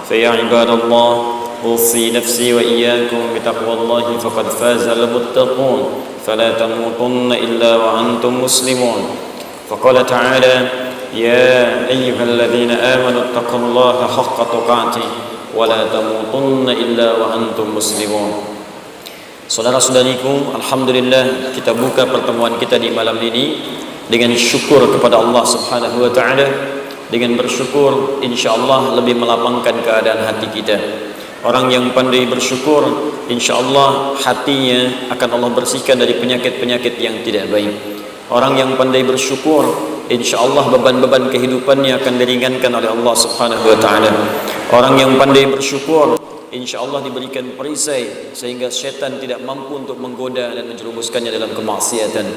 فيا عباد الله أوصي نفسي وإياكم بتقوى الله فقد فاز المتقون فلا تموتن إلا وأنتم مسلمون. فقال تعالى يا أيها الذين آمنوا اتقوا الله حق تقاته ولا تموتن إلا وأنتم مسلمون. Saudara-saudariku, alhamdulillah kita buka pertemuan kita di malam ini dengan syukur kepada Allah Subhanahu wa taala. Dengan bersyukur insyaallah lebih melapangkan keadaan hati kita. Orang yang pandai bersyukur insyaallah hatinya akan Allah bersihkan dari penyakit-penyakit yang tidak baik. Orang yang pandai bersyukur insyaallah beban-beban kehidupannya akan diringankan oleh Allah Subhanahu wa taala. Orang yang pandai bersyukur insyaallah diberikan perisai sehingga setan tidak mampu untuk menggoda dan menjerumuskannya dalam kemaksiatan.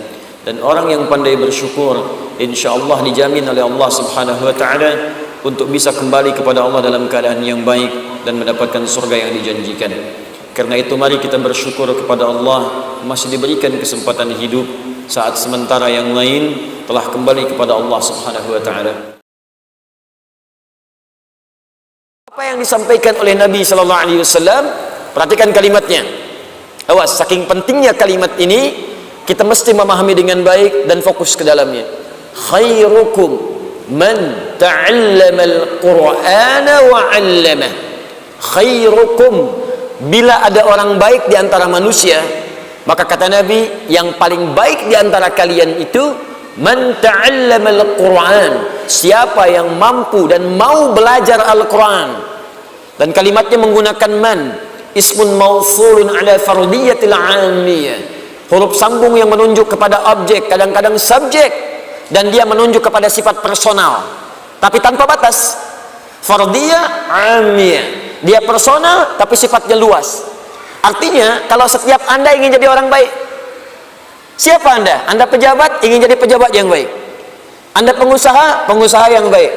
Dan orang yang pandai bersyukur insyaallah dijamin oleh Allah Subhanahu wa taala untuk bisa kembali kepada Allah dalam keadaan yang baik dan mendapatkan surga yang dijanjikan. Karena itu mari kita bersyukur kepada Allah masih diberikan kesempatan hidup saat sementara yang lain telah kembali kepada Allah Subhanahu wa taala. Apa yang disampaikan oleh Nabi sallallahu alaihi wasallam, perhatikan kalimatnya. Awas, saking pentingnya kalimat ini, kita mesti memahami dengan baik dan fokus ke dalamnya. Khairukum man ta'allama al-Qur'ana wa 'allamah. Khairukum, bila ada orang baik di antara manusia, maka kata Nabi, yang paling baik di antara kalian itu man ta'allama al-Qur'an, siapa yang mampu dan mau belajar Al-Quran. Dan kalimatnya menggunakan man, ismun mausulun ala fardiyatil 'amiyah, huruf sambung yang menunjuk kepada objek, kadang-kadang subjek, dan dia menunjuk kepada sifat personal tapi tanpa batas. Fardiyah 'amiyah, dia personal tapi sifatnya luas. Artinya kalau setiap Anda ingin jadi orang baik, siapa Anda? Anda pejabat, ingin jadi pejabat yang baik. Anda pengusaha, pengusaha yang baik.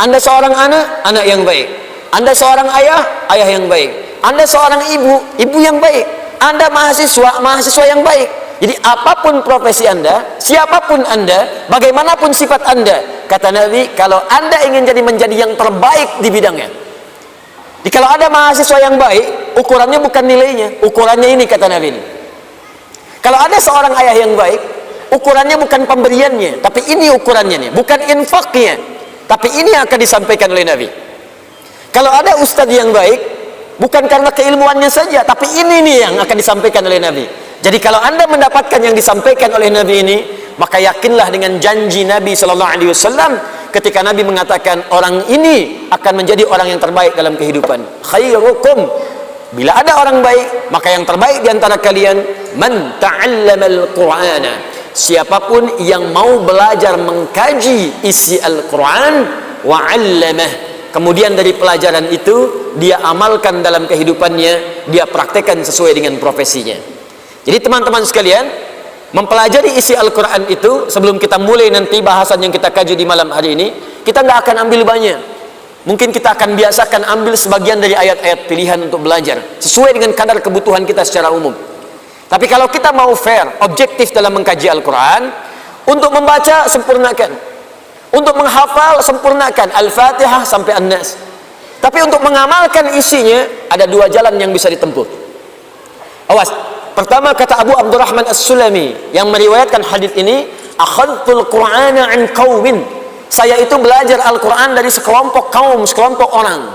Anda seorang anak, anak yang baik. Anda seorang ayah, ayah yang baik. Anda seorang ibu, ibu yang baik. Anda mahasiswa, mahasiswa yang baik. Jadi apapun profesi Anda, siapapun Anda, bagaimanapun sifat Anda, kata Nabi, kalau Anda ingin menjadi yang terbaik di bidangnya. Jadi kalau ada mahasiswa yang baik, ukurannya bukan nilainya, ukurannya ini, kata Nabi. Kalau ada seorang ayah yang baik, ukurannya bukan pemberiannya, tapi ini ukurannya nih, bukan infaknya, tapi ini yang akan disampaikan oleh Nabi. Kalau ada ustadz yang baik, bukan karena keilmuannya saja, tapi ini nih yang akan disampaikan oleh Nabi. Jadi kalau Anda mendapatkan yang disampaikan oleh Nabi ini, maka yakinlah dengan janji Nabi sallallahu alaihi wasallam ketika Nabi mengatakan orang ini akan menjadi orang yang terbaik dalam kehidupan. Khairukum, bila ada orang baik, maka yang terbaik di antara kalian man ta'allamal Qur'ana, siapapun yang mau belajar mengkaji isi Al-Quran wa 'allamah, kemudian dari pelajaran itu dia amalkan dalam kehidupannya, dia praktekkan sesuai dengan profesinya. Jadi teman-teman sekalian, mempelajari isi Al-Quran itu, sebelum kita mulai nanti bahasan yang kita kaji di malam hari ini, kita nggak akan ambil banyak. Mungkin kita akan biasakan ambil sebagian dari ayat-ayat pilihan untuk belajar sesuai dengan kadar kebutuhan kita secara umum. Tapi kalau kita mau fair, objektif dalam mengkaji Al-Quran, untuk membaca sempurnakan, untuk menghafal sempurnakan Al-Fatihah sampai An-Nas. Tapi untuk mengamalkan isinya ada dua jalan yang bisa ditempuh. Awas, pertama kata Abu Abdurrahman As-Sulami yang meriwayatkan hadis ini, akhadtul Qur'ana an qaumin, saya itu belajar Al-Quran dari sekelompok kaum, sekelompok orang.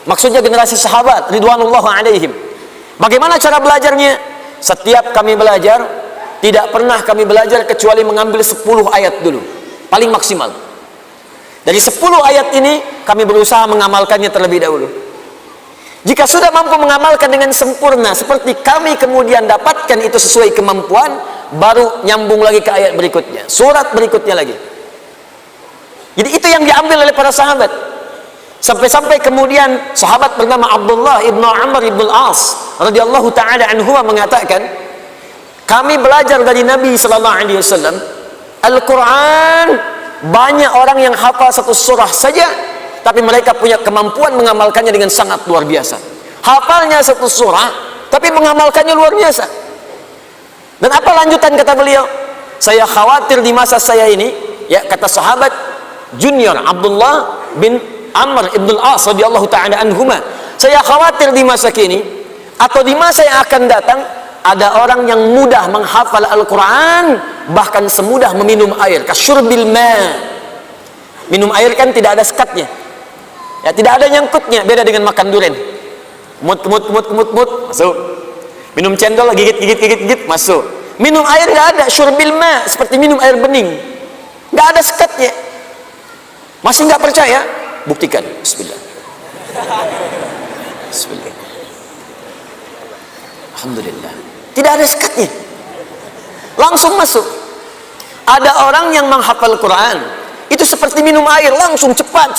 Maksudnya generasi sahabat ridwanullah alaihim. Bagaimana cara belajarnya? Setiap kami belajar, tidak pernah kami belajar kecuali mengambil 10 ayat dulu, paling maksimal. Dari 10 ayat ini kami berusaha mengamalkannya terlebih dahulu. Jika sudah mampu mengamalkan dengan sempurna seperti kami kemudian dapatkan itu sesuai kemampuan, baru nyambung lagi ke ayat berikutnya, surat berikutnya lagi. Jadi itu yang diambil oleh para sahabat. Sampai-sampai kemudian sahabat bernama Abdullah ibn Amr ibn al-As radhiyallahu ta'ala anhuma mengatakan, kami belajar dari Nabi sallallahu alaihi wasallam Al-Quran, banyak orang yang hafal satu surah saja, tapi mereka punya kemampuan mengamalkannya dengan sangat luar biasa. Hafalnya satu surah, tapi mengamalkannya luar biasa. Dan apa lanjutan kata beliau? Saya khawatir di masa saya ini, ya kata sahabat junior Abdullah bin Amr ibn al-As radhiyallahu ta'ala anhuma, saya khawatir di masa kini atau di masa yang akan datang ada orang yang mudah menghafal Al-Quran, bahkan semudah meminum air. Kasyurbil ma. Minum air kan tidak ada sekatnya, ya, tidak ada nyangkutnya, beda dengan makan durian. Mut, masuk. Minum cendol, gigit, masuk. Minum air nggak ada, syurbil ma, seperti minum air bening, nggak ada sekatnya. Masih nggak percaya? Buktikan. Bismillah. Bismillah. Alhamdulillah. Tidak ada sekatnya, langsung masuk. Ada orang yang menghafal Quran itu seperti minum air, langsung cepat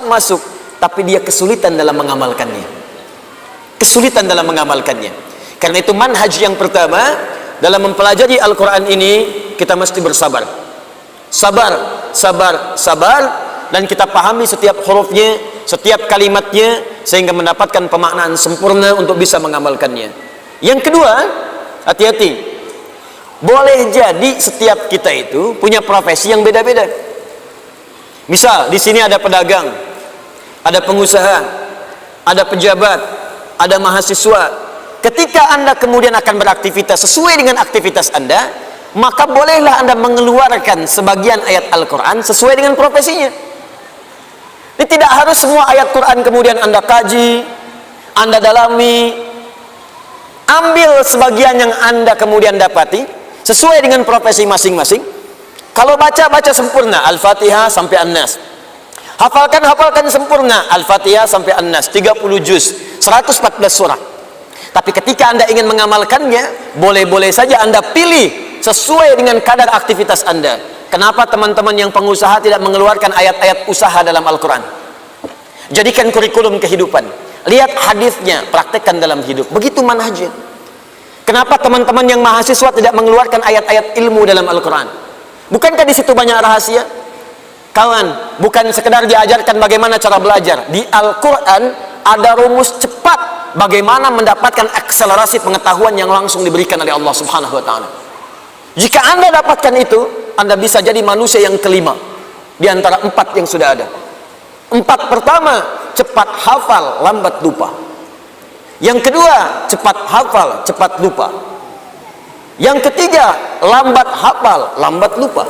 masuk, tapi dia kesulitan dalam mengamalkannya. Karena itu manhaj yang pertama dalam mempelajari Al-Quran ini, kita mesti bersabar, sabar, dan kita pahami setiap hurufnya, setiap kalimatnya, sehingga mendapatkan pemaknaan sempurna untuk bisa mengamalkannya. Yang kedua, hati-hati. Boleh jadi setiap kita itu punya profesi yang beda-beda. Misal di sini ada pedagang, ada pengusaha, ada pejabat, ada mahasiswa. Ketika Anda kemudian akan beraktivitas sesuai dengan aktivitas Anda, maka bolehlah Anda mengeluarkan sebagian ayat Al-Quran sesuai dengan profesinya. Ini tidak harus semua ayat Quran kemudian Anda kaji, Anda dalami. Ambil sebagian yang Anda kemudian dapati sesuai dengan profesi masing-masing. Kalau baca sempurna Al-Fatihah sampai An-Nas. Hafalkan sempurna Al-Fatihah sampai An-Nas, 30 juz, 114 surah. Tapi ketika Anda ingin mengamalkannya, boleh-boleh saja Anda pilih sesuai dengan kadar aktivitas Anda. Kenapa teman-teman yang pengusaha tidak mengeluarkan ayat-ayat usaha dalam Al-Quran? Jadikan kurikulum kehidupan. Lihat hadisnya, praktekkan dalam hidup. Begitu manhajnya. Kenapa teman-teman yang mahasiswa tidak mengeluarkan ayat-ayat ilmu dalam Al-Quran? Bukankah di situ banyak rahasia? Kawan, bukan sekedar diajarkan bagaimana cara belajar. Di Al-Quran ada rumus cepat bagaimana mendapatkan akselerasi pengetahuan yang langsung diberikan oleh Allah Subhanahu wa Ta'ala. Jika Anda dapatkan itu, Anda bisa jadi manusia yang kelima di antara 4 yang sudah ada. 4 pertama, cepat hafal, lambat lupa. Yang kedua, cepat hafal, cepat lupa. Yang ketiga, lambat hafal, lambat lupa.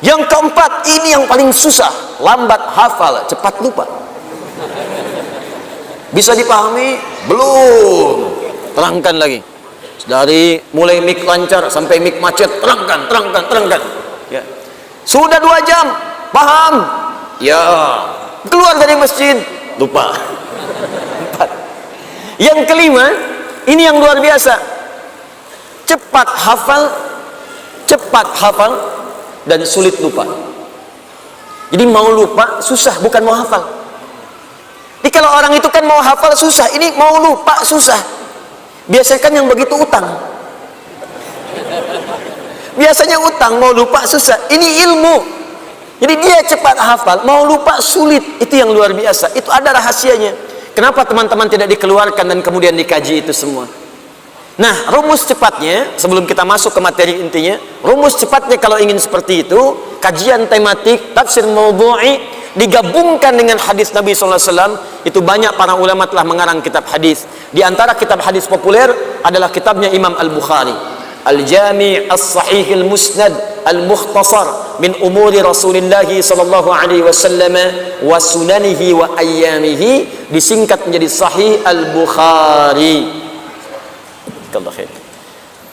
Yang keempat, ini yang paling susah, lambat hafal, cepat lupa. Bisa dipahami? Belum. Terangkan lagi. Dari mulai mic lancar sampai mic macet, terangkan. Ya. Sudah 2 jam, paham? Ya. Keluar dari masjid, lupa. 4. Yang kelima, ini yang luar biasa. Cepat hafal, dan sulit lupa. Jadi mau lupa susah, bukan mau hafal. Jadi kalau orang itu kan mau hafal susah, ini mau lupa susah. Biasanya kan yang begitu utang. Biasanya utang, mau lupa susah. Ini ilmu. Jadi dia cepat hafal, mau lupa sulit. Itu yang luar biasa. Itu ada rahasianya. Kenapa teman-teman tidak dikeluarkan dan kemudian dikaji itu semua? Nah, rumus cepatnya, sebelum kita masuk ke materi intinya, rumus cepatnya kalau ingin seperti itu, kajian tematik, tafsir maudhu'i, digabungkan dengan hadis Nabi SAW. Itu banyak para ulama telah mengarang kitab hadis. Di antara kitab hadis populer adalah kitabnya Imam Al-Bukhari, Al-Jami' As-Sahih Al-Musnad Al-Mukhtasar min umuri Rasulullah sallallahu alaihi wasallam wa sunanihi wa ayyamihi, disingkat menjadi Sahih Al-Bukhari.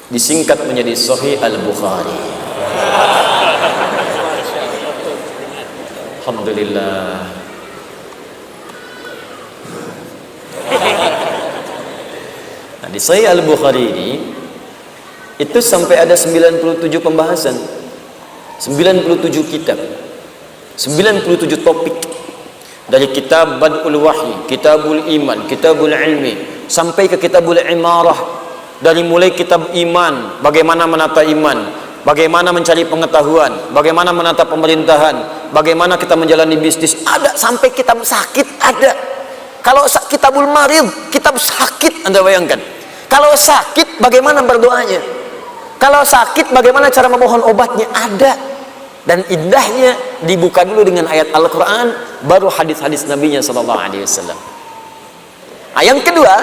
Disingkat menjadi Sahih Al-Bukhari. Alhamdulillah. Nah, di Sahih Al-Bukhari ini itu sampai ada 97 pembahasan, 97 kitab, 97 topik. Dari kitab Bad'ul Wahyi, Kitabul Iman, Kitabul Ilmi, sampai ke Kitabul Imarah. Dari mulai kitab iman, bagaimana menata iman, bagaimana mencari pengetahuan, bagaimana menata pemerintahan, bagaimana kita menjalani bisnis, ada. Sampai kitab sakit ada. Kalau Kitabul Marid, kitab sakit, Anda bayangkan. Kalau sakit, bagaimana berdoanya? Kalau sakit, bagaimana cara memohon obatnya? Ada. Dan indahnya dibuka dulu dengan ayat Al-Quran, baru hadis-hadis Nabi-Nya Sallallahu Alaihi Wasallam. Yang kedua,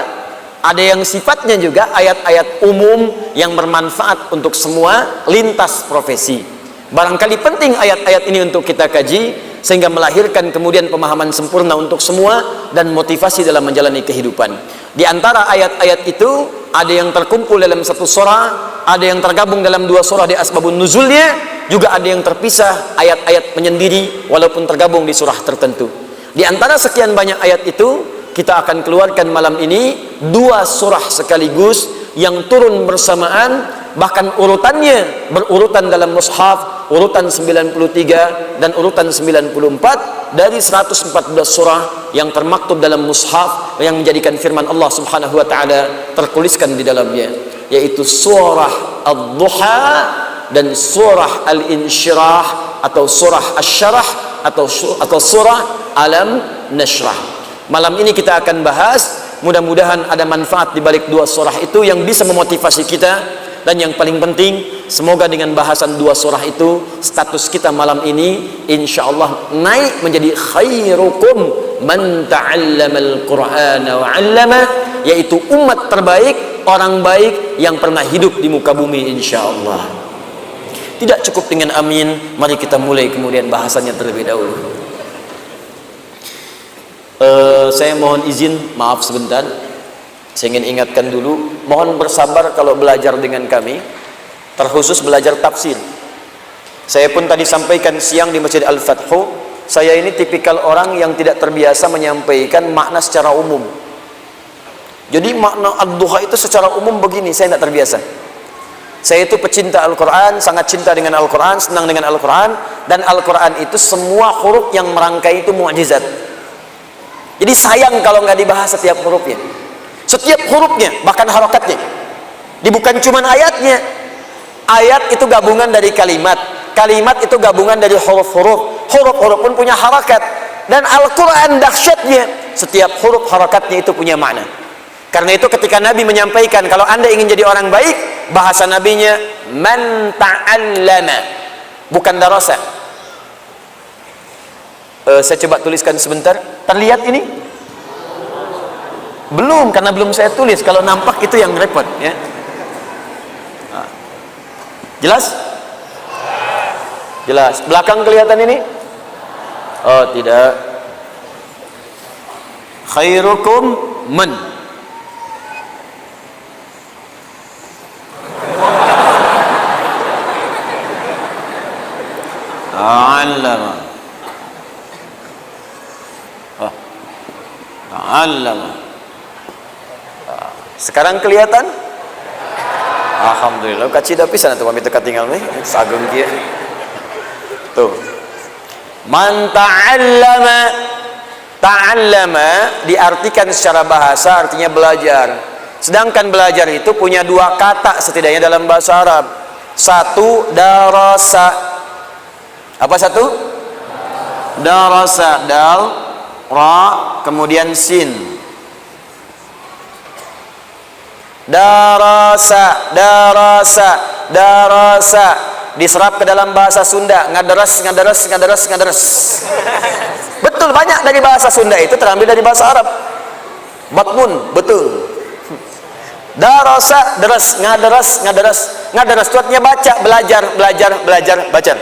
ada yang sifatnya juga ayat-ayat umum yang bermanfaat untuk semua lintas profesi. Barangkali penting ayat-ayat ini untuk kita kaji, sehingga melahirkan kemudian pemahaman sempurna untuk semua dan motivasi dalam menjalani kehidupan. Di antara ayat-ayat itu ada yang terkumpul dalam satu surah, ada yang tergabung dalam dua surah di asbabun nuzulnya, juga ada yang terpisah ayat-ayat menyendiri walaupun tergabung di surah tertentu. Di antara sekian banyak ayat itu, kita akan keluarkan malam ini dua surah sekaligus yang turun bersamaan, bahkan urutannya berurutan dalam mushaf, urutan 93 dan urutan 94 dari 114 surah yang termaktub dalam mushaf, yang menjadikan firman Allah Subhanahu wa taala tertuliskan di dalamnya, yaitu surah Ad-Duha dan surah Al-Insyirah atau surah Asy-Syarah atau surah Alam Nashrah. Malam ini kita akan bahas, mudah-mudahan ada manfaat di balik dua surah itu yang bisa memotivasi kita, dan yang paling penting, semoga dengan bahasan dua surah itu, status kita malam ini insyaallah naik menjadi khairukum man ta'allamal Qur'ana wa 'allama, yaitu umat terbaik, orang baik yang pernah hidup di muka bumi insyaallah. Tidak cukup dengan amin, mari kita mulai kemudian bahasannya terlebih dahulu. Saya mohon izin, maaf sebentar, saya ingin ingatkan dulu, mohon bersabar kalau belajar dengan kami, terkhusus belajar tafsir. Saya pun tadi sampaikan siang di Masjid Al-Fathu, saya ini tipikal orang yang tidak terbiasa menyampaikan makna secara umum. Jadi makna Ad-Duha itu secara umum begini, saya tidak terbiasa. Saya itu pecinta Al-Quran, sangat cinta dengan Al-Quran, senang dengan Al-Quran, dan Al-Quran itu semua huruf yang merangkai itu mukjizat. Jadi sayang kalau nggak dibahas setiap hurufnya, setiap hurufnya, bahkan harokatnya. Bukan cuma ayatnya. Ayat itu gabungan dari kalimat, kalimat itu gabungan dari huruf-huruf, huruf-huruf pun punya harakat. Dan Al-Quran dahsyatnya, setiap huruf harakatnya itu punya makna. Karena itu ketika Nabi menyampaikan, kalau anda ingin jadi orang baik, bahasa Nabinya man ta'allama, bukan darasa. Saya coba tuliskan sebentar. Terlihat ini? Belum, karena belum saya tulis. Kalau nampak itu yang repot, ya. Jelas? Jelas. Belakang kelihatan ini? Oh, tidak. Khairukum man. Allama. Allama. Sekarang kelihatan? Alhamdulillah. Kacida pisan atuh pamit teka tinggal nih. Sageng kieu. Tuh. Man ta'allama. Ta'allama diartikan secara bahasa artinya belajar. Sedangkan belajar itu punya dua kata setidaknya dalam bahasa Arab. Satu, darasa. Apa satu? Darasa, dal, ra, kemudian sin. Darasa, darasa, darasa. Diserap ke dalam bahasa Sunda, ngaderes, ngaderes, ngaderes, ngaderes. Betul, banyak dari bahasa Sunda itu terambil dari bahasa Arab. Batmun, betul. Darasa, deres, ngaderes, ngaderes. Ngaderes itu artinya baca, belajar, belajar, belajar, baca.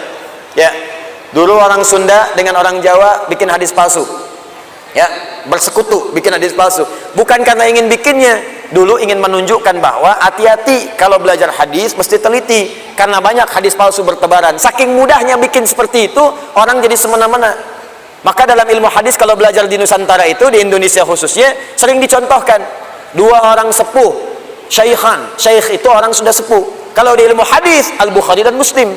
Ya. Dulu orang Sunda dengan orang Jawa bikin hadis palsu. Ya, bersekutu bikin hadis palsu. Bukan karena ingin bikinnya, dulu ingin menunjukkan bahwa hati-hati kalau belajar hadis mesti teliti, karena banyak hadis palsu bertebaran. Saking mudahnya bikin seperti itu, orang jadi semena-mena. Maka dalam ilmu hadis kalau belajar di Nusantara itu, di Indonesia khususnya, sering dicontohkan dua orang sepuh, syaikhan. Syaikh itu orang sudah sepuh. Kalau di ilmu hadis, Al-Bukhari dan Muslim.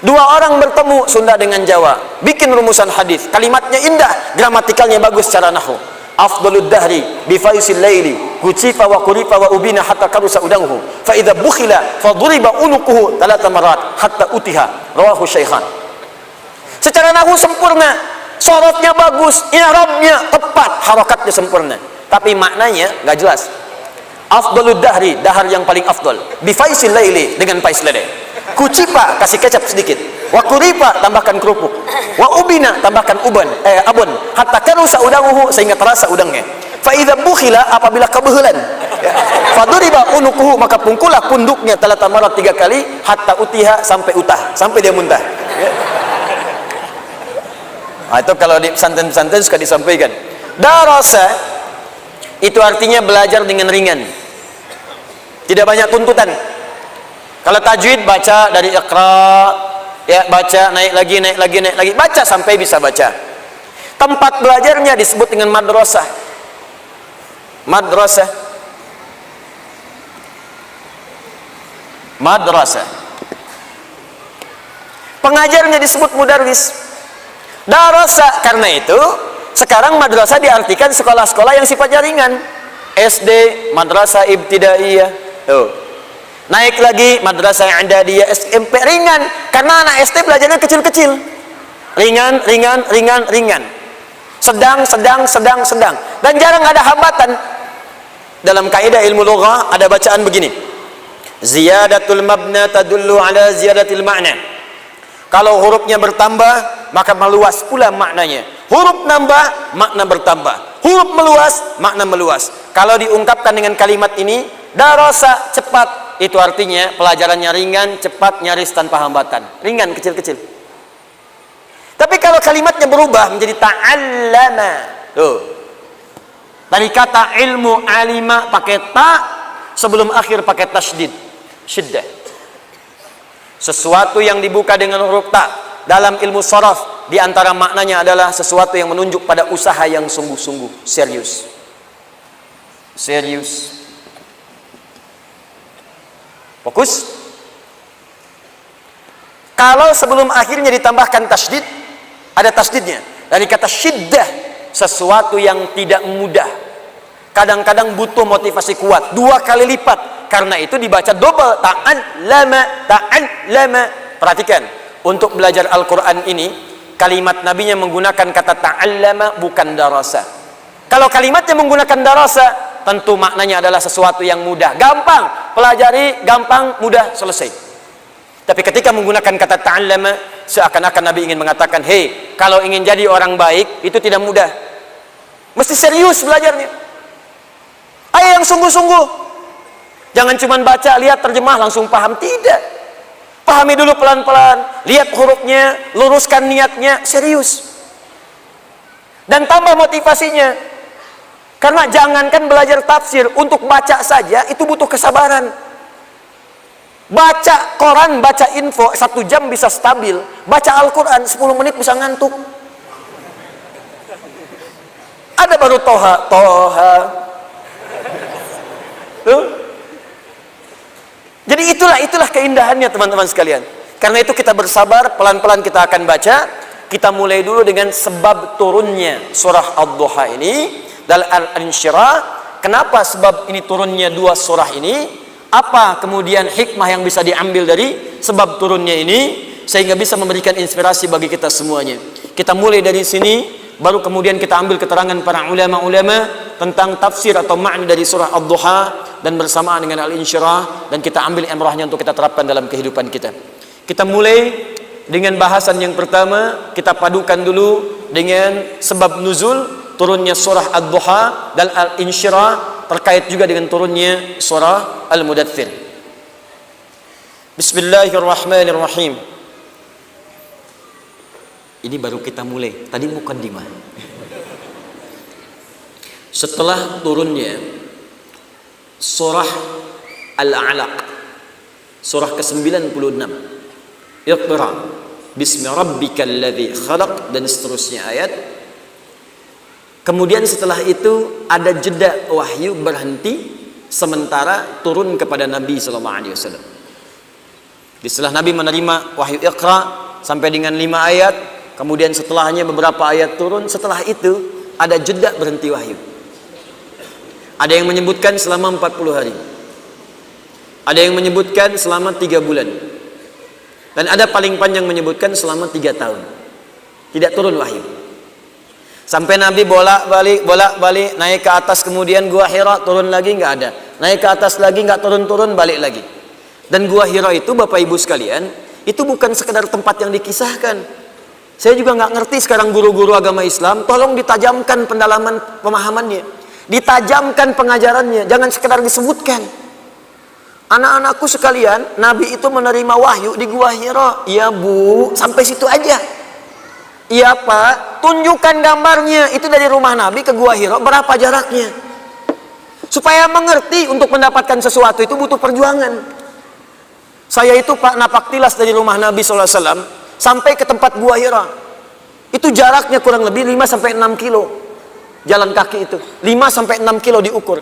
Dua orang bertemu, Sunda dengan Jawa, bikin rumusan hadis. Kalimatnya indah, gramatikalnya bagus secara nahwu. Afdalud dahri bi faisil laili, kucifa wa kurifa wa ubina hatta karusa udanhu. Fa idza bukhila fa duriba unuquhu talata marat hatta utiha. Rawahu Syaikhan. Secara nahwu sempurna, sorotnya bagus, i'rabnya tepat, harakatnya sempurna. Tapi maknanya enggak jelas. Afdalud dahri, dahar yang paling afdal. Bi faisil laili, dengan faiz lele. Kucipa, kasih kecap sedikit. wa qurifa tambahkan kerupuk, wa ubina tambahkan abon, hatta kanu saudanguhu sehingga terasa udangnya. Fa idza bukhila apabila kebehelan, ya, faduriba unukuhu maka pungkulah punduknya talata marat 3 kali, hatta utiha sampai utah, sampai dia muntah. Ya. Nah, itu kalau di pesantren-pesantren suka disampaikan. Darasa itu artinya belajar dengan ringan, tidak banyak tuntutan. Kalau tajwid baca dari Iqra, ya baca naik lagi, baca sampai bisa baca. Tempat belajarnya disebut dengan madrasah. Madrasah. Madrasah. Pengajarnya disebut mudarris. Darasa, karena itu sekarang madrasah diartikan sekolah-sekolah yang sifatnya ringan. SD, madrasah ibtidaiyah. Tuh. Naik lagi madrasah i'dadiyah, SMP ringan karena anak SD belajarnya kecil-kecil. Ringan. Sedang. Dan jarang ada hambatan. Dalam kaidah ilmu lughah ada bacaan begini. Ziyadatul mabna tadullu ala ziyadatil ma'na. Kalau hurufnya bertambah, maka meluas pula maknanya. Huruf nambah, makna bertambah. Huruf meluas, makna meluas. Kalau diungkapkan dengan kalimat ini, darasa cepat, itu artinya pelajarannya ringan, cepat, nyaris tanpa hambatan. Ringan, kecil-kecil. Tapi kalau kalimatnya berubah menjadi ta'allama, tuh. Dari kata ilmu alima pakai ta, sebelum akhir pakai tasydid, syiddah. Sesuatu yang dibuka dengan huruf ta dalam ilmu sharaf, di antara maknanya adalah sesuatu yang menunjuk pada usaha yang sungguh-sungguh, serius. Serius. Fokus. Kalau sebelum akhirnya ditambahkan tasydid, ada tasydidnya. Dari kata syiddah, sesuatu yang tidak mudah. Kadang-kadang butuh motivasi kuat, 2 kali lipat. Karena itu dibaca double, ta'allama. Perhatikan, untuk belajar Al-Quran ini, kalimat nabinya menggunakan kata ta'allama, bukan darasa. Kalau kalimatnya menggunakan darasa, tentu maknanya adalah sesuatu yang mudah, gampang, pelajari, gampang, mudah, selesai. Tapi ketika menggunakan kata ta'allama, seakan-akan Nabi ingin mengatakan, hei, kalau ingin jadi orang baik, itu tidak mudah. Mesti serius belajarnya. Ayo yang sungguh-sungguh. Jangan cuma baca, lihat, terjemah, langsung paham. Tidak. Pahami dulu pelan-pelan, lihat hurufnya, luruskan niatnya, serius. Dan tambah motivasinya. Karena jangankan belajar tafsir, untuk baca saja itu butuh kesabaran. Baca koran, baca info 1 jam bisa stabil. Baca Al-Quran 10 menit bisa ngantuk. Ada baru toha. Tuh. Jadi itulah keindahannya teman-teman sekalian. Karena itu kita bersabar, pelan-pelan kita akan baca. Kita mulai dulu dengan sebab turunnya surah Ad-Duha ini. Dalam Al-Insyirah, kenapa sebab ini turunnya 2 surah ini? Apa kemudian hikmah yang bisa diambil dari sebab turunnya ini sehingga bisa memberikan inspirasi bagi kita semuanya. Kita mulai dari sini, baru kemudian kita ambil keterangan para ulama-ulama tentang tafsir atau makna dari surah Ad-Duha dan bersamaan dengan Al-Insyirah, dan kita ambil imrahnya untuk kita terapkan dalam kehidupan kita. Kita mulai dengan bahasan yang pertama, kita padukan dulu dengan sebab nuzul turunnya surah Ad-Duha dan Al-Insyirah, terkait juga dengan turunnya surah Al-Mudaththir. Bismillahirrahmanirrahim. Ini baru kita mulai, tadi muqaddimah. Setelah turunnya surah Al-Alaq, surah ke-96, Iqra bismi rabbikal ladzi khalaq, dan seterusnya ayat. Kemudian setelah itu ada jeda wahyu, berhenti sementara turun kepada Nabi SAW. Setelah Nabi menerima wahyu Iqra sampai dengan 5 ayat, kemudian setelahnya beberapa ayat turun. Setelah itu ada jeda berhenti wahyu. Ada yang menyebutkan selama 40 hari, ada yang menyebutkan selama 3 bulan, dan ada paling panjang menyebutkan selama 3 tahun tidak turun wahyu. Sampai Nabi bolak-balik naik ke atas, kemudian Gua Hira turun lagi, nggak ada. Naik ke atas lagi, nggak turun-turun, balik lagi. Dan Gua Hira itu Bapak Ibu sekalian, itu bukan sekedar tempat yang dikisahkan. Saya juga nggak ngerti sekarang guru-guru agama Islam, tolong ditajamkan pendalaman pemahamannya, ditajamkan pengajarannya, jangan sekedar disebutkan. Anak-anakku sekalian, Nabi itu menerima wahyu di Gua Hira. Iya Bu, sampai situ aja. Iya Pak, tunjukkan gambarnya, itu dari rumah Nabi ke Gua Hira berapa jaraknya. Supaya mengerti untuk mendapatkan sesuatu itu butuh perjuangan. Saya itu Pak napak tilas dari rumah Nabi SAW sampai ke tempat Gua Hira. Itu jaraknya kurang lebih 5-6 kilo. Jalan kaki itu 5-6 kilo diukur.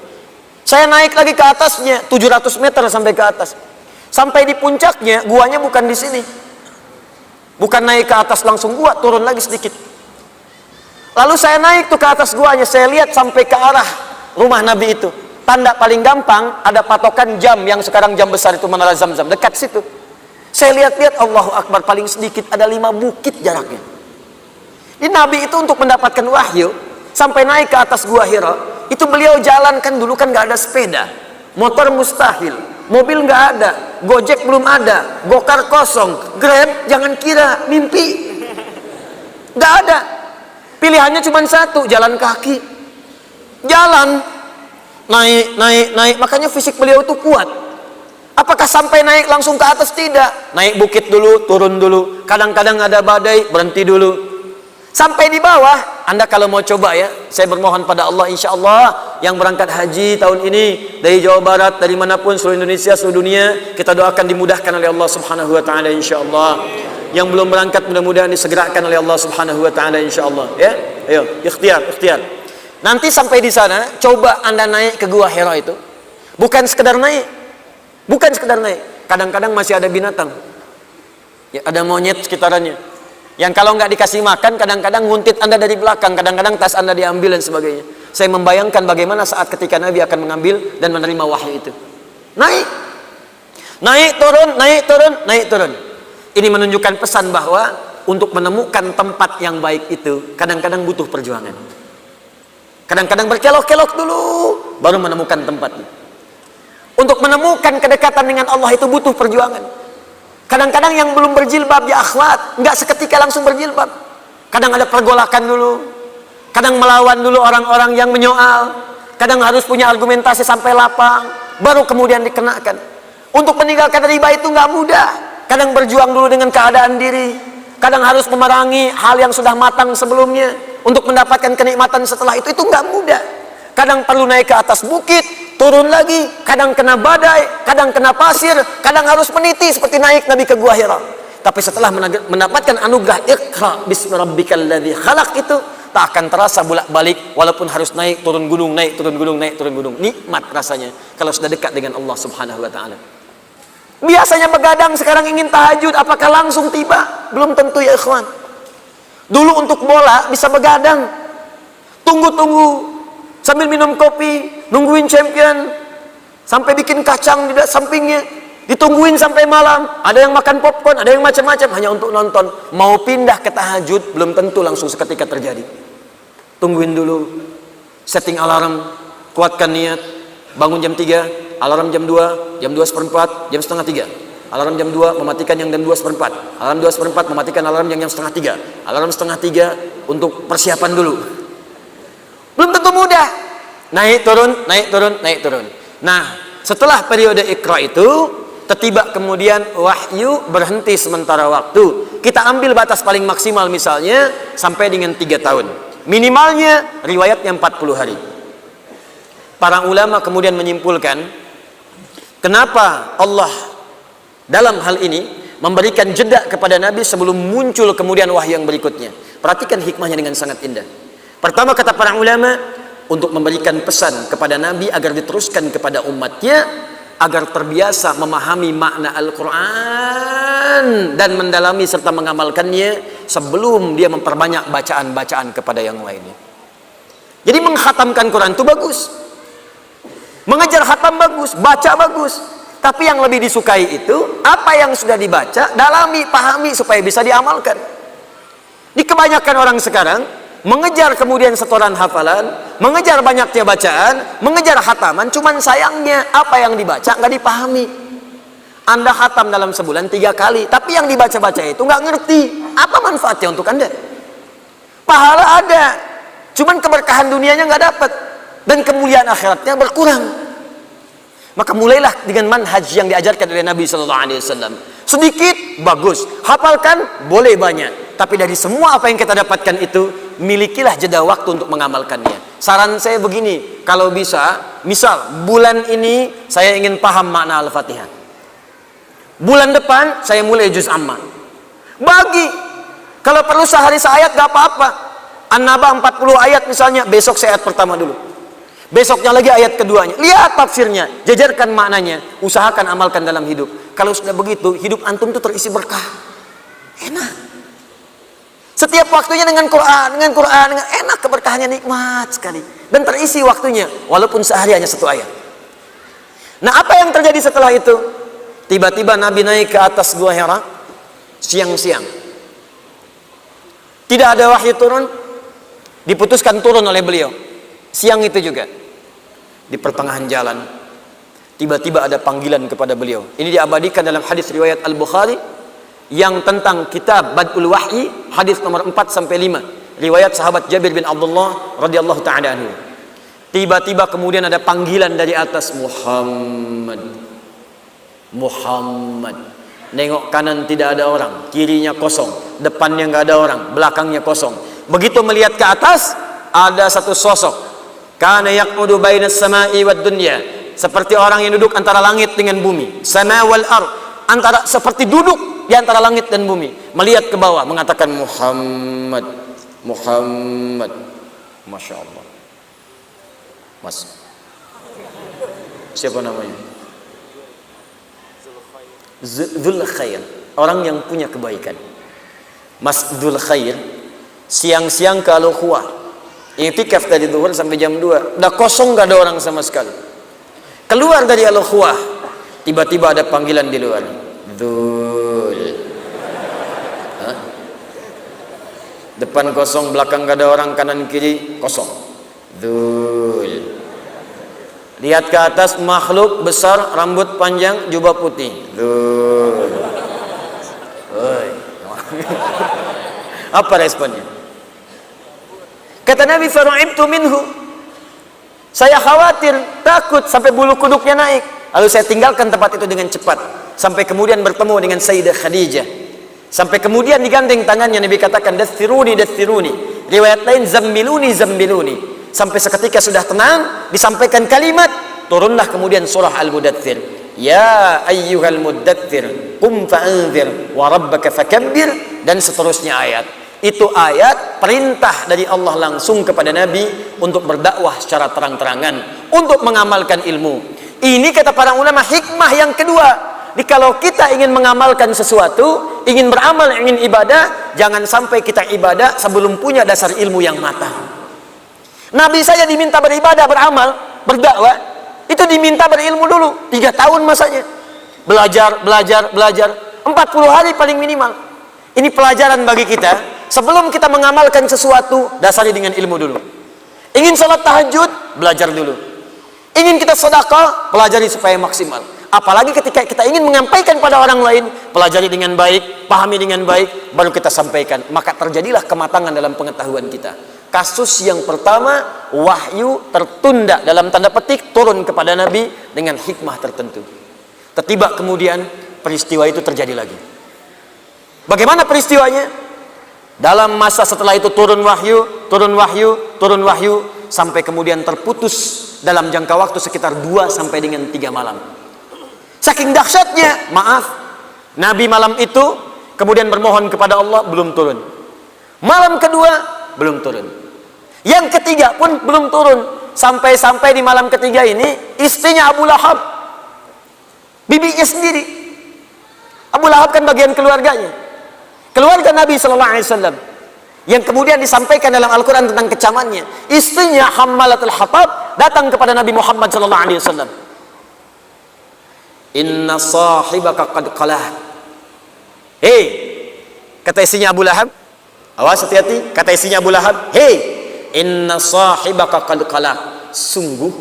Saya naik lagi ke atasnya 700 meter sampai ke atas. Sampai di puncaknya, guanya bukan di sini. Bukan naik ke atas langsung gua, turun lagi sedikit. Lalu saya naik tuh ke atas guanya, saya lihat sampai ke arah rumah Nabi itu. Tanda paling gampang ada patokan jam yang sekarang jam besar itu Menara Zamzam, dekat situ. Saya lihat-lihat, Allahu Akbar, paling sedikit ada 5 bukit jaraknya. Di Nabi itu untuk mendapatkan wahyu sampai naik ke atas Gua Hira, itu beliau jalankan dulu kan nggak ada sepeda, motor mustahil, mobil nggak ada, Gojek belum ada, Gokar kosong, Grab jangan kira mimpi, nggak ada. Pilihannya cuma satu, jalan kaki, jalan naik, makanya fisik beliau itu kuat. Apakah sampai naik langsung ke atas? Tidak, naik bukit dulu, turun dulu, kadang-kadang ada badai, berhenti dulu. Sampai di bawah, Anda kalau mau coba ya, saya bermohon pada Allah, insya Allah yang berangkat haji tahun ini dari Jawa Barat, dari manapun, seluruh Indonesia, seluruh dunia, kita doakan dimudahkan oleh Allah Subhanahu Wa Taala, insya Allah. Yang belum berangkat mudah-mudahan disegerakan oleh Allah Subhanahu Wa Taala, insya Allah. Ya, ayo, ikhtiar. Nanti sampai di sana, coba Anda naik ke Gua Hira itu, bukan sekedar naik, kadang-kadang masih ada binatang, ya, ada monyet sekitarannya. Yang kalau nggak dikasih makan, kadang-kadang nguntit Anda dari belakang, kadang-kadang tas Anda diambil dan sebagainya. Saya membayangkan bagaimana saat ketika Nabi akan mengambil dan menerima wahyu itu. Naik turun. Ini menunjukkan pesan bahwa untuk menemukan tempat yang baik itu, kadang-kadang butuh perjuangan. Kadang-kadang berkelok-kelok dulu, baru menemukan tempatnya. Untuk menemukan kedekatan dengan Allah itu butuh perjuangan. Kadang-kadang yang belum berjilbab ya akhwat, nggak seketika langsung berjilbab. Kadang ada pergolakan dulu, kadang melawan dulu orang-orang yang menyoal, kadang harus punya argumentasi sampai lapang, baru kemudian dikenakan. Untuk meninggalkan riba itu nggak mudah. Kadang berjuang dulu dengan keadaan diri, kadang harus memerangi hal yang sudah matang sebelumnya untuk mendapatkan kenikmatan setelah itu nggak mudah. Kadang perlu naik ke atas bukit, turun lagi, kadang kena badai, kadang kena pasir, kadang harus meniti seperti naik Nabi ke Gua Hira. Tapi setelah mendapatkan anugerah Iqra bismi rabbikal ladzi khalaq itu, tak akan terasa bolak-balik walaupun harus naik turun gunung, naik turun gunung. Nikmat rasanya kalau sudah dekat dengan Allah Subhanahu Wa Taala. Biasanya begadang, sekarang ingin tahajud, apakah langsung tiba? Belum tentu ya ikhwan. Dulu untuk bola bisa begadang, tunggu sambil minum kopi, nungguin champion, sampai bikin kacang di sampingnya, ditungguin sampai malam. Ada yang makan popcorn, ada yang macam-macam hanya untuk nonton. Mau pindah ke tahajud belum tentu langsung seketika terjadi. Tungguin dulu, setting alarm, kuatkan niat, bangun jam 3, alarm jam 2, jam 2:15, jam setengah 3. Alarm jam 2 mematikan yang jam 2:15, alarm 2:15 mematikan alarm yang jam setengah 3, alarm setengah 3 untuk persiapan dulu. Belum tentu mudah. Naik turun. Nah, setelah periode Iqra itu, tiba kemudian wahyu berhenti sementara waktu. Kita ambil batas paling maksimal misalnya sampai dengan 3 tahun. Minimalnya riwayatnya 40 hari. Para ulama kemudian menyimpulkan, kenapa Allah dalam hal ini memberikan jeda kepada Nabi sebelum muncul kemudian wahyu yang berikutnya. Perhatikan hikmahnya dengan sangat indah. Pertama, kata para ulama, untuk memberikan pesan kepada Nabi agar diteruskan kepada umatnya, agar terbiasa memahami makna Al-Quran dan mendalami serta mengamalkannya sebelum dia memperbanyak bacaan-bacaan kepada yang lainnya. Jadi mengkhatamkan Quran itu bagus, mengejar khatam bagus, baca bagus, tapi yang lebih disukai itu apa yang sudah dibaca, dalami, pahami supaya bisa diamalkan. Di kebanyakan orang sekarang mengejar kemudian setoran hafalan, mengejar banyaknya bacaan, mengejar khataman, cuman sayangnya apa yang dibaca nggak dipahami. Anda khatam dalam sebulan 3 kali, tapi yang dibaca-baca itu nggak ngerti apa manfaatnya untuk Anda. Pahala ada, cuman keberkahan dunianya nggak dapat dan kemuliaan akhiratnya berkurang. Maka mulailah dengan manhaj yang diajarkan oleh Nabi Sallallahu Alaihi Wasallam. Sedikit bagus, hafalkan boleh banyak, tapi dari semua apa yang kita dapatkan itu, milikilah jeda waktu untuk mengamalkannya. Saran saya begini, kalau bisa, misal bulan ini saya ingin paham makna Al-Fatihah, bulan depan saya mulai juz amma. Bagi, kalau perlu sehari seayat gak apa-apa. An-Naba 40 ayat misalnya, besok saya ayat pertama dulu, besoknya lagi ayat keduanya, lihat tafsirnya, jajarkan maknanya, usahakan amalkan dalam hidup. Kalau sudah begitu, hidup antum itu terisi berkah, enak. Setiap waktunya dengan Quran, dengan enak, keberkahannya nikmat sekali dan terisi waktunya, walaupun sehari hanya 1 ayat. Nah, apa yang terjadi setelah itu? Tiba-tiba Nabi naik ke atas Gua Hira siang-siang. Tidak ada wahyu turun, diputuskan turun oleh beliau. Siang itu juga, di pertengahan jalan, tiba-tiba ada panggilan kepada beliau. Ini diabadikan dalam hadis riwayat Al-Bukhari yang tentang kitab Bad'ul Wahyi, hadis nomor 4-5, riwayat sahabat Jabir bin Abdullah radhiyallahu ta'ala anhu. Tiba-tiba kemudian ada panggilan dari atas, Muhammad, Muhammad. Nengok kanan tidak ada orang, kirinya kosong, depannya nggak ada orang, belakangnya kosong. Begitu melihat ke atas, ada satu sosok, kana yaqudu bainas samai wad dunya, seperti orang yang duduk antara langit dengan bumi, sama wal ard, antara seperti duduk di antara langit dan bumi, melihat ke bawah, mengatakan Muhammad, Muhammad. Masya Allah. Mas, siapa namanya? Dzul Khair, orang yang punya kebaikan. Mas Dzul Khair siang-siang ke Al-Khuah, i'tikaf dari zuhur sampai jam 2, udah kosong, gak ada orang sama sekali. Keluar dari Al-Khuah, tiba-tiba ada panggilan di luar, Dzul. Depan kosong, belakang gak ada orang, kanan kiri kosong, Dzul. Lihat ke atas, makhluk besar, rambut panjang, jubah putih, Dzul. Apa responnya? Kata Nabi, faru'ibtu minhu, saya khawatir, takut sampai bulu kuduknya naik. Lalu saya tinggalkan tempat itu dengan cepat, sampai kemudian bertemu dengan Sayyidah Khadijah. Sampai kemudian digandeng tangannya, Nabi katakan, dathiruni, dathiruni. Riwayat lain, zammiluni, zammiluni. Sampai seketika sudah tenang, disampaikan kalimat, turunlah kemudian surah Al-Mudaththir. Ya ayyuhal muddaththir, qum fa'anzir, wa rabbaka fakabbir, dan seterusnya ayat. Itu ayat perintah dari Allah langsung kepada Nabi untuk berdakwah secara terang-terangan, untuk mengamalkan ilmu. Ini kata para ulama hikmah yang kedua. Kalau kita ingin mengamalkan sesuatu, ingin beramal, ingin ibadah, jangan sampai kita ibadah sebelum punya dasar ilmu yang matang. Nabi saya diminta beribadah, beramal, berdakwah, itu diminta berilmu dulu, 3 tahun masanya. Belajar, belajar, belajar, 40 hari paling minimal. Ini pelajaran bagi kita. Sebelum kita mengamalkan sesuatu, dasari dengan ilmu dulu. Ingin sholat tahajud, belajar dulu. Ingin kita sedekah, pelajari supaya maksimal. Apalagi ketika kita ingin menyampaikan pada orang lain, pelajari dengan baik, pahami dengan baik, baru kita sampaikan. Maka terjadilah kematangan dalam pengetahuan kita. Kasus yang pertama, wahyu tertunda dalam tanda petik turun kepada Nabi dengan hikmah tertentu. Tiba kemudian peristiwa itu terjadi lagi. Bagaimana peristiwanya? Dalam masa setelah itu turun wahyu, turun wahyu, turun wahyu, sampai kemudian terputus dalam jangka waktu sekitar 2 sampai dengan 3 malam. Saking dahsyatnya, maaf, Nabi malam itu kemudian bermohon kepada Allah, belum turun. Malam kedua, belum turun. Yang ketiga pun belum turun. Sampai-sampai di malam ketiga ini, istrinya Abu Lahab, bibinya sendiri. Abu Lahab kan bagian keluarganya, keluarga Nabi Sallallahu Alaihi Wasallam, yang kemudian disampaikan dalam Al-Quran tentang kecamannya. Istrinya Hammalatul Hatab datang kepada Nabi Muhammad Sallallahu Alaihi Wasallam. Inna sahibaka qad qalah. Hei, kata istrinya Abu Lahab, awas hati-hati, kata istrinya Abu Lahab, hei, inna sahibaka qad qalah. Sungguh,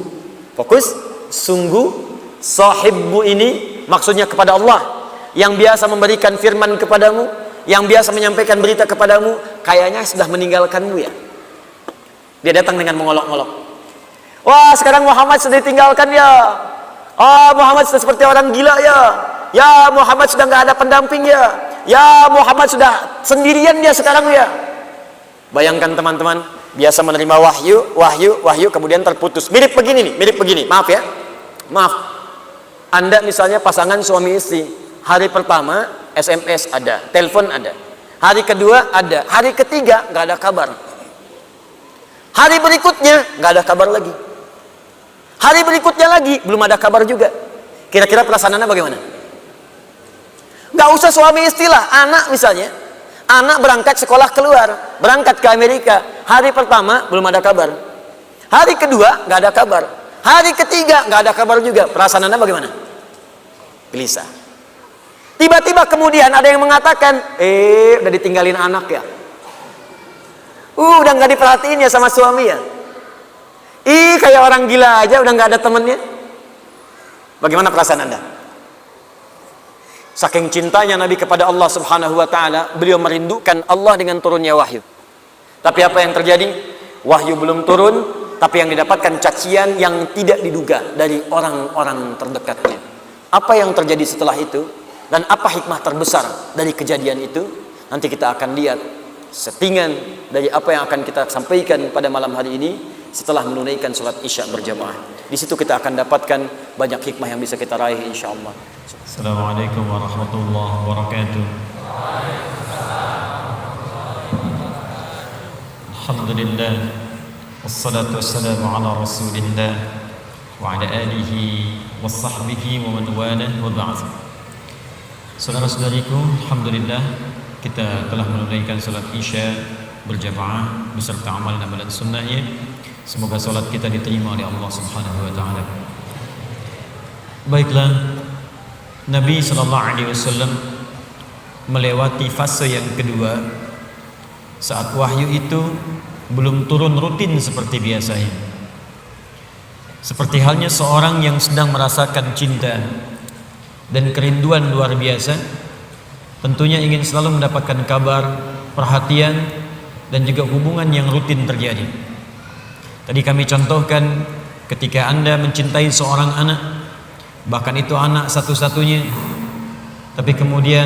fokus, sungguh sahibmu ini maksudnya kepada Allah yang biasa memberikan firman kepadamu, yang biasa menyampaikan berita kepadamu, kayaknya sudah meninggalkanmu ya. Dia datang dengan mengolok-olok. Wah, sekarang Muhammad sudah ditinggalkan ya. Oh, Muhammad sudah seperti orang gila ya. Ya, Muhammad sudah nggak ada pendamping ya. Ya, Muhammad sudah sendirian dia sekarang ya. Bayangkan teman-teman, biasa menerima wahyu, kemudian terputus. Mirip begini nih, mirip begini. Maaf ya. Maaf. Anda misalnya pasangan suami istri. Hari pertama SMS ada, telepon ada. Hari kedua ada, hari ketiga nggak ada kabar. Hari berikutnya nggak ada kabar lagi. Hari berikutnya lagi belum ada kabar juga. Kira-kira perasaan Anda bagaimana? Nggak usah suami istri lah, anak misalnya. Anak berangkat sekolah keluar, berangkat ke Amerika. Hari pertama belum ada kabar. Hari kedua nggak ada kabar. Hari ketiga nggak ada kabar juga. Perasaan Anda bagaimana? Gelisah. Tiba-tiba kemudian ada yang mengatakan, udah ditinggalin anak ya. Udah nggak diperhatiin ya sama suami ya. Kayak orang gila aja, udah nggak ada temennya. Bagaimana perasaan Anda? Saking cintanya Nabi kepada Allah Subhanahu wa Ta'ala, beliau merindukan Allah dengan turunnya wahyu. Tapi apa yang terjadi? Wahyu belum turun, tapi yang didapatkan cacian yang tidak diduga dari orang-orang terdekatnya. Apa yang terjadi setelah itu? Dan apa hikmah terbesar dari kejadian itu? Nanti kita akan lihat settingan dari apa yang akan kita sampaikan pada malam hari ini setelah menunaikan sholat isya berjamaah. Di situ kita akan dapatkan banyak hikmah yang bisa kita raih insyaallah. Assalamualaikum warahmatullahi wabarakatuh. Alhamdulillah, wassalatu wassalamu ala rasulillah wa ala alihi wa sahbihi wa man walah wa ba'd. Saudara-saudariku, alhamdulillah kita telah menunaikan salat isya berjamaah beserta amalan-amalan sunnahnya. Semoga salat kita diterima oleh Allah Subhanahu wa taala. Baiklah, Nabi sallallahu alaihi wasallam melewati fase yang kedua saat wahyu itu belum turun rutin seperti biasanya. Seperti halnya seorang yang sedang merasakan cinta dan kerinduan luar biasa, tentunya ingin selalu mendapatkan kabar, perhatian, dan juga hubungan yang rutin terjadi. Tadi kami contohkan ketika Anda mencintai seorang anak, bahkan itu anak satu-satunya, tapi kemudian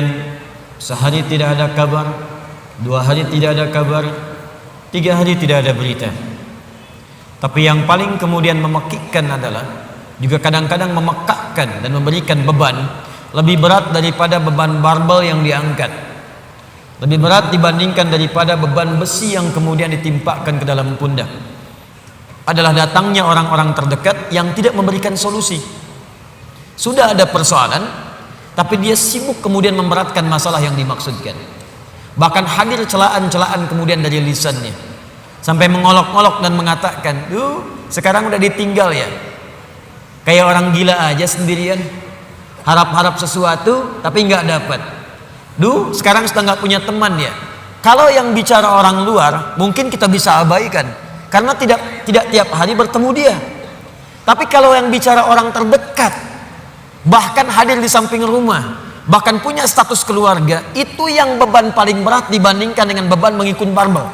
sehari tidak ada kabar, 2 hari tidak ada kabar, 3 hari tidak ada berita. Tapi yang paling kemudian memekikkan adalah juga kadang-kadang memekakkan dan memberikan beban lebih berat daripada beban barbel yang diangkat, lebih berat dibandingkan daripada beban besi yang kemudian ditimpakan ke dalam pundak, adalah datangnya orang-orang terdekat yang tidak memberikan solusi. Sudah ada persoalan, tapi dia sibuk kemudian memberatkan masalah yang dimaksudkan. Bahkan hadir celaan-celaan kemudian dari lisannya, sampai mengolok-olok dan mengatakan, sekarang udah ditinggal ya. Kayak orang gila aja sendirian, harap-harap sesuatu tapi nggak dapat. Sekarang sudah nggak punya teman ya. Kalau yang bicara orang luar mungkin kita bisa abaikan karena tidak tiap hari bertemu dia. Tapi kalau yang bicara orang terdekat, bahkan hadir di samping rumah, bahkan punya status keluarga, itu yang beban paling berat dibandingkan dengan beban mengikut barbel.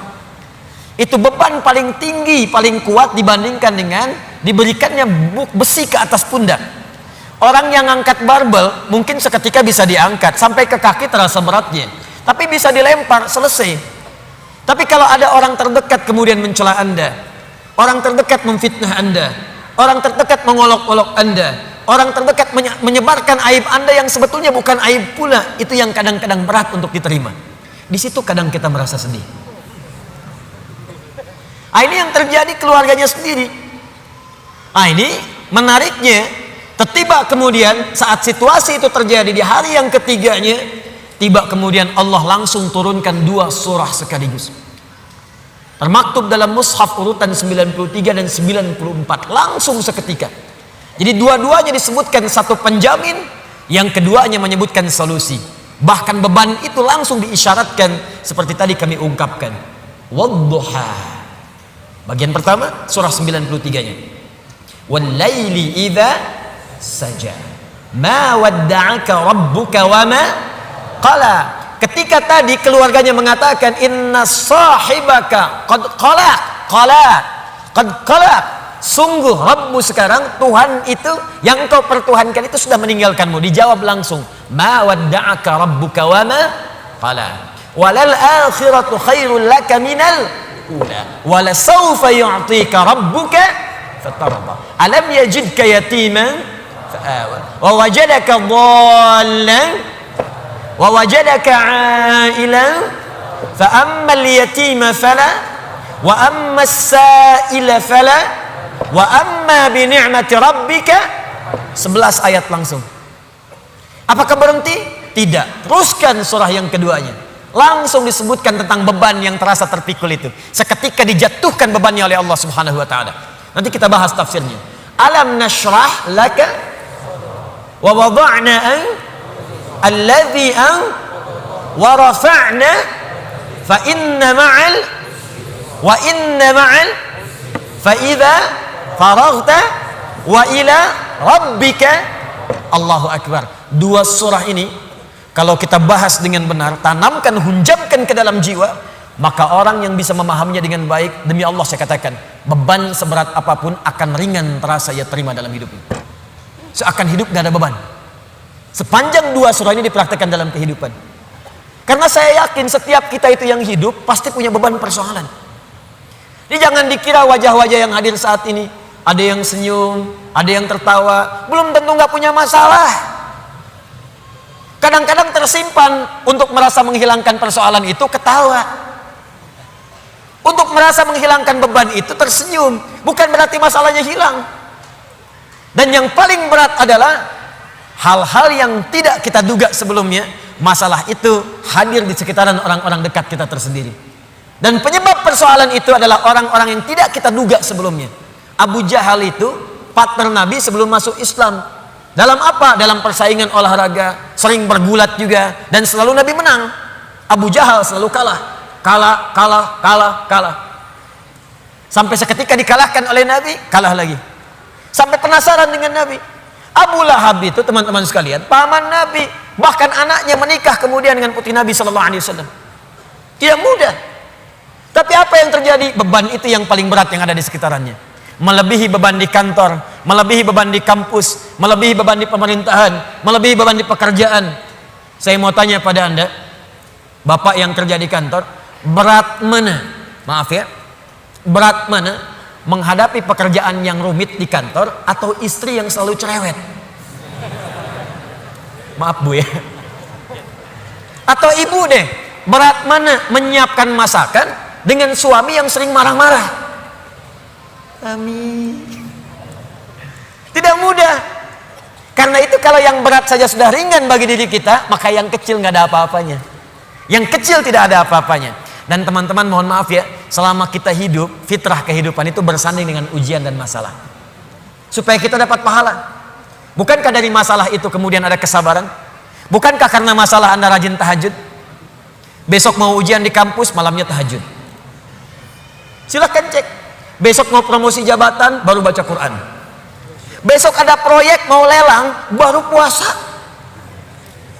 Itu beban paling tinggi, paling kuat dibandingkan dengan diberikannya besi ke atas pundak. Orang yang angkat barbel mungkin seketika bisa diangkat sampai ke kaki terasa beratnya, tapi bisa dilempar selesai. Tapi kalau ada orang terdekat kemudian mencela Anda, orang terdekat memfitnah Anda, orang terdekat mengolok-olok Anda, orang terdekat menyebarkan aib Anda yang sebetulnya bukan aib pula, itu yang kadang-kadang berat untuk diterima. Di situ kadang kita merasa sedih. Ini yang terjadi keluarganya sendiri. Ini menariknya, tiba kemudian saat situasi itu terjadi di hari yang ketiganya, tiba kemudian Allah langsung turunkan 2 surah sekaligus. Termaktub dalam mushaf urutan 93 dan 94 langsung seketika. Jadi dua-duanya disebutkan satu penjamin, yang keduanya menyebutkan solusi. Bahkan beban itu langsung diisyaratkan seperti tadi kami ungkapkan. Wadduha. Bagian pertama surah 93-nya. Wal laili idza saja. Ma wadda'aka rabbuka wa ma qala. Ketika tadi keluarganya mengatakan inna sahibaka qad qalaq, sungguh Rabbmu sekarang, Tuhan itu yang kau pertuhankan itu sudah meninggalkanmu. Dijawab langsung, ma wadda'aka rabbuka wa ma qala walal akhiratu khairul laka minal ula wala sawfa yu'tika rabbuka fatarda alam yajidka yatiman fa'awa wa wajadaka dhallan wa wajadaka 'ailan fa ammal yatima fala wa ammas sa'ila fala wa amma bi ni'mati rabbika. 11 ayat langsung. Apakah berhenti? Tidak. Teruskan surah yang keduanya. Langsung disebutkan tentang beban yang terasa terpikul itu. Seketika dijatuhkan bebannya oleh Allah Subhanahu wa taala. Nanti kita bahas tafsirnya. Alam nashrah laka wa wada'na alladhi wa rafa'na fa inna ma'al fa idza faraghta wa ila rabbika. Allahu akbar. Dua surah ini kalau kita bahas dengan benar, tanamkan, hunjamkan ke dalam jiwa, maka orang yang bisa memahaminya dengan baik, demi Allah saya katakan, beban seberat apapun akan ringan terasa ia terima dalam hidupnya. Seakan hidup gak ada beban. Sepanjang dua surah ini dipraktekkan dalam kehidupan. Karena saya yakin setiap kita itu yang hidup pasti punya beban persoalan. Jadi jangan dikira wajah-wajah yang hadir saat ini, ada yang senyum, ada yang tertawa, belum tentu gak punya masalah. Kadang-kadang tersimpan untuk merasa menghilangkan persoalan itu ketawa. Untuk merasa menghilangkan beban itu tersenyum. Bukan berarti masalahnya hilang. Dan yang paling berat adalah hal-hal yang tidak kita duga sebelumnya. Masalah itu hadir di sekitaran orang-orang dekat kita tersendiri. Dan penyebab persoalan itu adalah orang-orang yang tidak kita duga sebelumnya. Abu Jahal itu partner Nabi sebelum masuk Islam. Dalam apa? Dalam persaingan olahraga, sering bergulat juga, dan selalu Nabi menang. Abu Jahal selalu kalah. Sampai seketika dikalahkan oleh Nabi, kalah lagi. Sampai penasaran dengan Nabi. Abu Lahab itu teman-teman sekalian, paman Nabi, bahkan anaknya menikah kemudian dengan putri Nabi SAW. Tidak mudah. Tapi apa yang terjadi? Beban itu yang paling berat yang ada di sekitarannya. Melebihi beban di kantor, melebihi beban di kampus, melebihi beban di pemerintahan, melebihi beban di pekerjaan. Saya mau tanya pada Anda, Bapak yang kerja di kantor, berat mana? Maaf ya, berat mana menghadapi pekerjaan yang rumit di kantor atau istri yang selalu cerewet? Maaf Bu ya. Atau ibu deh, berat mana menyiapkan masakan dengan suami yang sering marah-marah? Amin. Tidak mudah. Karena itu kalau yang berat saja sudah ringan bagi diri kita, maka yang kecil nggak ada apa-apanya. Yang kecil tidak ada apa-apanya. Dan teman-teman mohon maaf ya, selama kita hidup, fitrah kehidupan itu bersanding dengan ujian dan masalah. Supaya kita dapat pahala. Bukankah dari masalah itu kemudian ada kesabaran? Bukankah karena masalah Anda rajin tahajud? Besok mau ujian di kampus, malamnya tahajud. Silahkan cek. Besok mau promosi jabatan, baru baca Quran. Besok ada proyek mau lelang, baru puasa.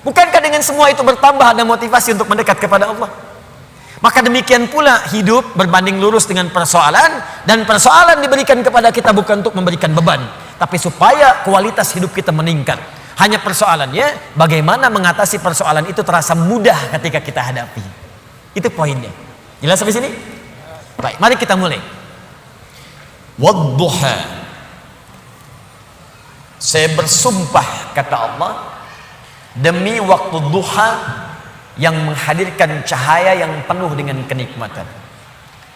Bukankah dengan semua itu bertambah ada motivasi untuk mendekat kepada Allah? Maka demikian pula hidup berbanding lurus dengan persoalan, dan persoalan diberikan kepada kita bukan untuk memberikan beban, tapi supaya kualitas hidup kita meningkat. Hanya persoalannya bagaimana mengatasi persoalan itu terasa mudah ketika kita hadapi. Itu poinnya. Jelas sampai sini? Baik, mari kita mulai. Wadduha, saya bersumpah kata Allah demi waktu duha yang menghadirkan cahaya yang penuh dengan kenikmatan.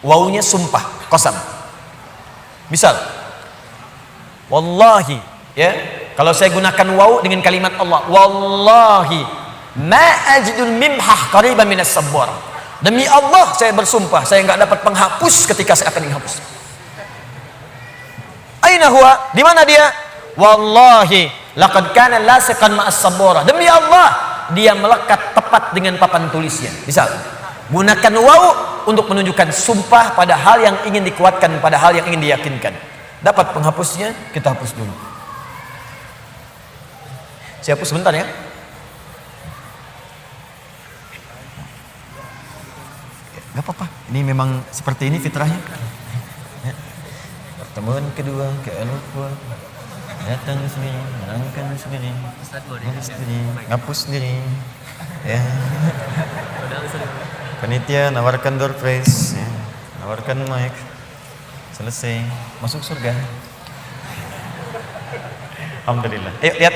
Wawunya sumpah, qasam. Misal wallahi ya, kalau saya gunakan waw dengan kalimat Allah, wallahi ma ajidul mimhah qariban minas sabbar. Demi Allah saya bersumpah, saya enggak dapat penghapus ketika saya akan menghapus. Aina huwa? Di mana dia? Wallahi laqad kana lasiqan ma'as sabara. Demi Allah, dia melekat tepat dengan papan tulisnya. Misal, gunakan waw untuk menunjukkan sumpah pada hal yang ingin dikuatkan, pada hal yang ingin diyakinkan. Dapat penghapusnya, kita hapus dulu. Saya hapus sebentar ya. Gak apa-apa, ini memang seperti ini fitrahnya. Ya. Pertemuan kedua ke Al-Qur'an, datang sendiri, menangkan sendiri, ngapus sendiri. Ya. Panitia nawarkan door prize, ya. Nawarkan mic, selesai, masuk surga. Alhamdulillah. Ayo lihat,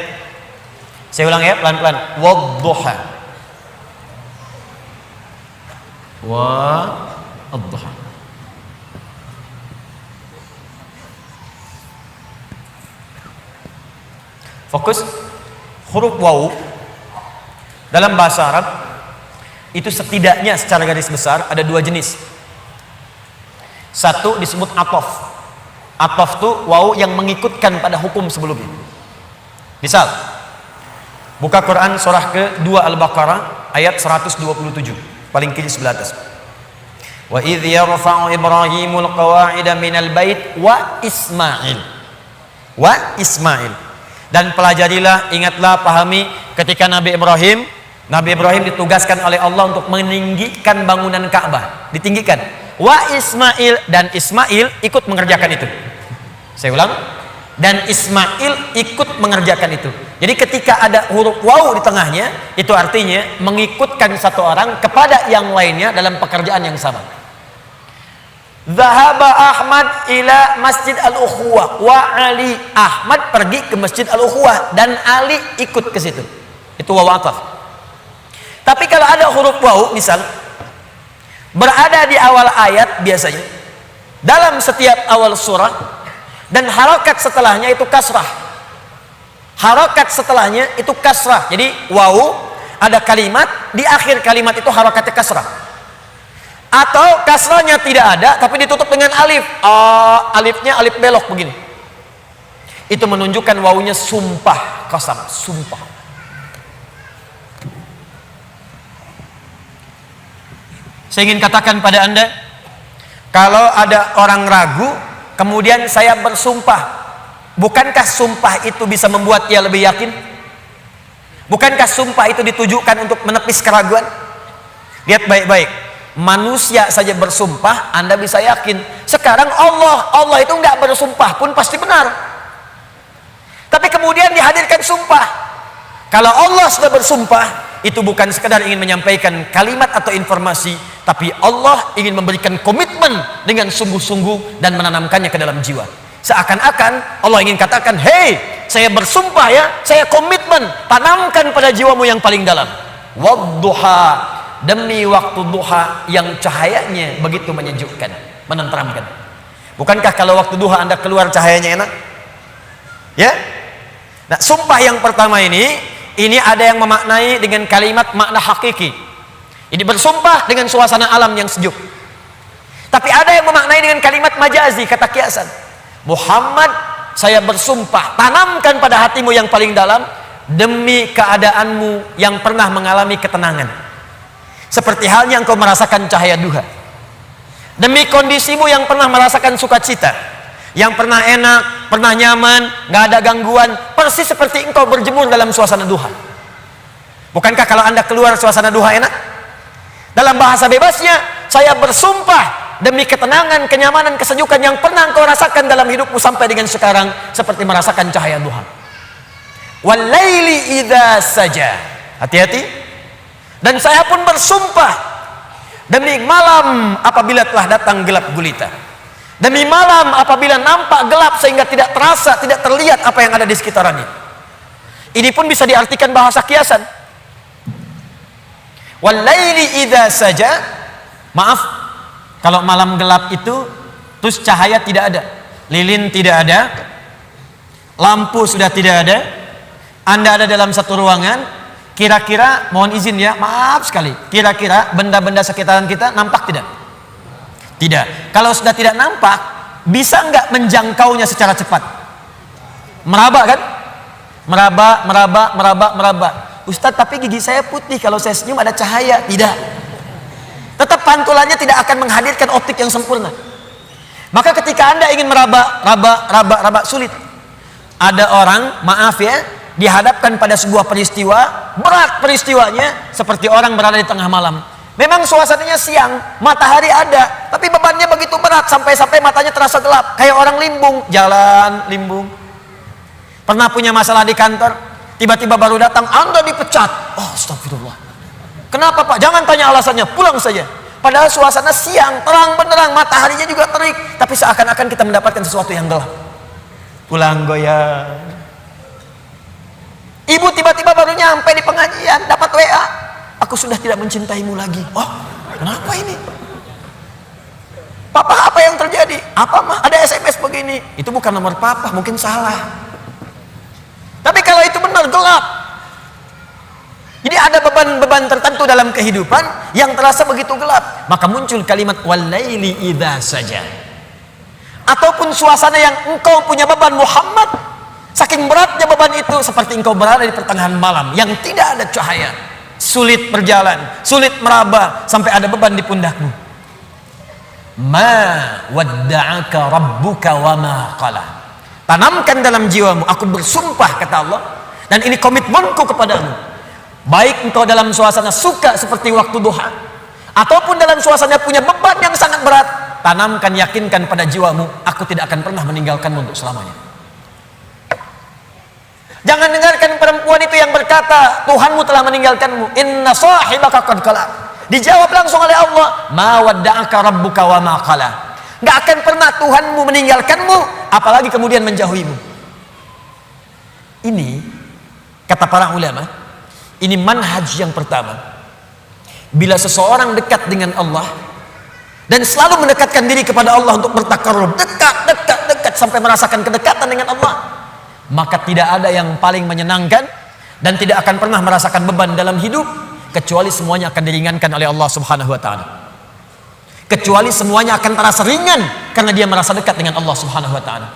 saya ulang ya pelan-pelan. Wadduha. Wadduha. Fokus. Huruf waw dalam bahasa Arab itu setidaknya secara garis besar ada dua jenis. Satu disebut atof. Atof itu waw yang mengikutkan pada hukum sebelumnya. Misal, buka Quran surah ke-2 Al-Baqarah ayat 127. Paling kiri sebelah atas. Wa idh yarfa'u Ibrahimul qawa'ida minal bait wa Ismail. Wa Ismail. Dan pelajarilah, ingatlah, pahami ketika Nabi Ibrahim ditugaskan oleh Allah untuk meninggikan bangunan Ka'bah, ditinggikan. Wa Ismail, dan Ismail ikut mengerjakan itu. Saya ulang, dan Ismail ikut mengerjakan itu. Jadi ketika ada huruf waw di tengahnya, itu artinya mengikutkan satu orang kepada yang lainnya dalam pekerjaan yang sama. Zahaba Ahmad ila Masjid Al-Ukhuwah wa Ali. Ahmad pergi ke Masjid Al-Ukhuwah dan Ali ikut ke situ. Itu waw ataf. Tapi kalau ada huruf waw misal berada di awal ayat biasanya dalam setiap awal surah dan harakat setelahnya itu kasrah. Harakat setelahnya itu kasrah. Jadi waw ada kalimat, di akhir kalimat itu harakatnya kasrah. Atau kasrahnya tidak ada tapi ditutup dengan alif. Alifnya alif belok begini. Itu menunjukkan wawunya sumpah, qasam, sumpah. Saya ingin katakan pada Anda, kalau ada orang ragu kemudian saya bersumpah, bukankah sumpah itu bisa membuat ia lebih yakin? Bukankah sumpah itu ditujukan untuk menepis keraguan? Lihat baik-baik, manusia saja bersumpah Anda bisa yakin. Sekarang Allah itu nggak bersumpah pun pasti benar, tapi kemudian dihadirkan sumpah. Kalau Allah sudah bersumpah, itu bukan sekedar ingin menyampaikan kalimat atau informasi, tapi Allah ingin memberikan komitmen dengan sungguh-sungguh dan menanamkannya ke dalam jiwa. Seakan-akan Allah ingin katakan, hei, saya bersumpah ya, saya komitmen, tanamkan pada jiwamu yang paling dalam. Wadduha, demi waktu duha yang cahayanya begitu menyejukkan, menenteramkan. Bukankah kalau waktu duha Anda keluar cahayanya enak? Ya? Nah, sumpah yang pertama ini ada yang memaknai dengan kalimat makna hakiki. Ini bersumpah dengan suasana alam yang sejuk. Tapi ada yang memaknai dengan kalimat majazi, kata kiasan. Muhammad, saya bersumpah, tanamkan pada hatimu yang paling dalam demi keadaanmu yang pernah mengalami ketenangan. Seperti halnya engkau merasakan cahaya duha. Demi kondisimu yang pernah merasakan sukacita, yang pernah enak, pernah nyaman, nggak ada gangguan, persis seperti engkau berjemur dalam suasana duha. Bukankah kalau Anda keluar suasana duha enak? Dalam bahasa bebasnya, saya bersumpah demi ketenangan, kenyamanan, kesejukan yang pernah engkau rasakan dalam hidupmu sampai dengan sekarang, seperti merasakan cahaya duha. Walaili idza saja. Hati-hati. Dan saya pun bersumpah demi malam apabila telah datang gelap gulita. Demi malam apabila nampak gelap sehingga tidak terasa, tidak terlihat apa yang ada di sekitarannya. Ini pun bisa diartikan bahasa kiasan. Walaili idza saja. Maaf, kalau malam gelap itu terus cahaya tidak ada, lilin tidak ada, lampu sudah tidak ada, Anda ada dalam satu ruangan, kira-kira, mohon izin ya, maaf sekali, kira-kira benda-benda sekitaran kita nampak tidak? Tidak. Kalau sudah tidak nampak, bisa nggak menjangkaunya secara cepat? Meraba kan? Meraba. Ustadz, tapi gigi saya putih, kalau saya senyum ada cahaya. Tidak. Tetap pantulannya tidak akan menghadirkan optik yang sempurna. Maka ketika Anda ingin meraba, sulit. Ada orang, maaf ya, dihadapkan pada sebuah peristiwa, berat peristiwanya, seperti orang berada di tengah malam. Memang suasananya siang, matahari ada, tapi bebannya begitu berat sampai-sampai matanya terasa gelap, kayak orang limbung, jalan limbung. Pernah punya masalah di kantor, tiba-tiba baru datang, Anda dipecat. Oh, astagfirullah. Kenapa Pak? Jangan tanya alasannya, pulang saja. Padahal suasana siang, terang benderang, mataharinya juga terik, tapi seakan-akan kita mendapatkan sesuatu yang gelap. Pulang goyang. Ibu tiba-tiba baru nyampe di pengajian, dapat WA. Aku sudah tidak mencintaimu lagi. Oh, kenapa ini? Papa, apa yang terjadi? Apa mah? Ada SMS begini. Itu bukan nomor papa, mungkin salah. Tapi kalau itu benar, gelap. Jadi ada beban-beban tertentu dalam kehidupan yang terasa begitu gelap. Maka muncul kalimat walaili idza saja. Ataupun suasana yang engkau punya beban Muhammad, saking beratnya beban itu seperti engkau berada di pertengahan malam yang tidak ada cahaya, sulit berjalan, sulit meraba, sampai ada beban di pundakmu. Ma wadda'aka rabbuka wa ma qala. Tanamkan dalam jiwamu, aku bersumpah kata Allah, dan ini komitmenku kepadamu. Baik engkau dalam suasana suka seperti waktu duha, ataupun dalam suasana punya beban yang sangat berat, tanamkan, yakinkan pada jiwamu, aku tidak akan pernah meninggalkanmu untuk selamanya. Jangan dengarkan perempuan itu yang berkata, Tuhanmu telah meninggalkanmu. Inna sahibaka qad qala. Dijawab langsung oleh Allah, ma wadda'aka rabbuka wa ma qala. Gak akan pernah Tuhanmu meninggalkanmu, apalagi kemudian menjauhimu. Ini kata para ulama, ini manhaj yang pertama. Bila seseorang dekat dengan Allah dan selalu mendekatkan diri kepada Allah untuk bertakarrub, dekat sampai merasakan kedekatan dengan Allah, maka tidak ada yang paling menyenangkan dan tidak akan pernah merasakan beban dalam hidup kecuali semuanya akan diringankan oleh Allah Subhanahu wa taala. Kecuali semuanya akan terasa ringan karena dia merasa dekat dengan Allah Subhanahu wa taala.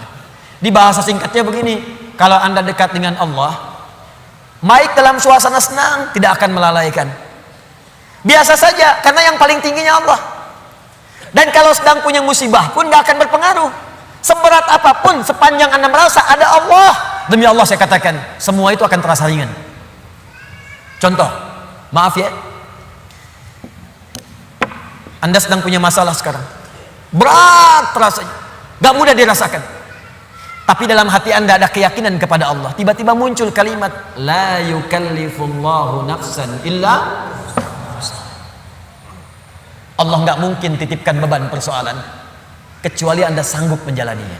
Di bahasa singkatnya begini, kalau Anda dekat dengan Allah, baik dalam suasana senang tidak akan melalaikan. Biasa saja karena yang paling tingginya Allah. Dan kalau sedang punya musibah pun gak akan berpengaruh. Seberat apapun, sepanjang Anda merasa ada Allah, demi Allah saya katakan, semua itu akan terasa ringan. Contoh, maaf ya, Anda sedang punya masalah sekarang, berat rasanya, gak mudah dirasakan. Tapi dalam hati Anda ada keyakinan kepada Allah. Tiba-tiba muncul kalimat, la yukallifullahu nafsan illa. Allah gak mungkin titipkan beban persoalan kecuali Anda sanggup menjalaninya.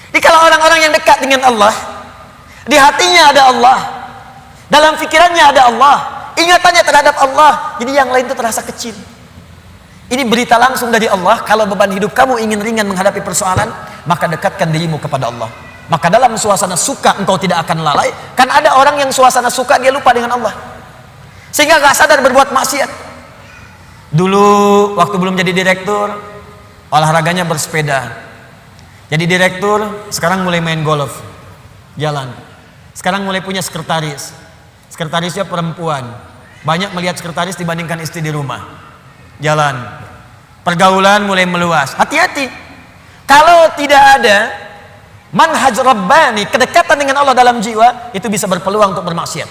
Jadi kalau orang-orang yang dekat dengan Allah, di hatinya ada Allah, dalam pikirannya ada Allah, ingatannya terhadap Allah, jadi yang lain itu terasa kecil. Ini berita langsung dari Allah. Kalau beban hidup kamu ingin ringan menghadapi persoalan, maka dekatkan dirimu kepada Allah. Maka dalam suasana suka engkau tidak akan lalai. Kan ada orang yang suasana suka dia lupa dengan Allah, sehingga gak sadar berbuat maksiat. Dulu waktu belum jadi direktur, olahraganya bersepeda. Jadi direktur, sekarang mulai main golf, jalan. Sekarang mulai punya sekretaris. Sekretarisnya perempuan. Banyak melihat sekretaris dibandingkan istri di rumah. Jalan. Pergaulan mulai meluas. Hati-hati. Kalau tidak ada manhaj rabbani, kedekatan dengan Allah dalam jiwa, itu bisa berpeluang untuk bermaksiat.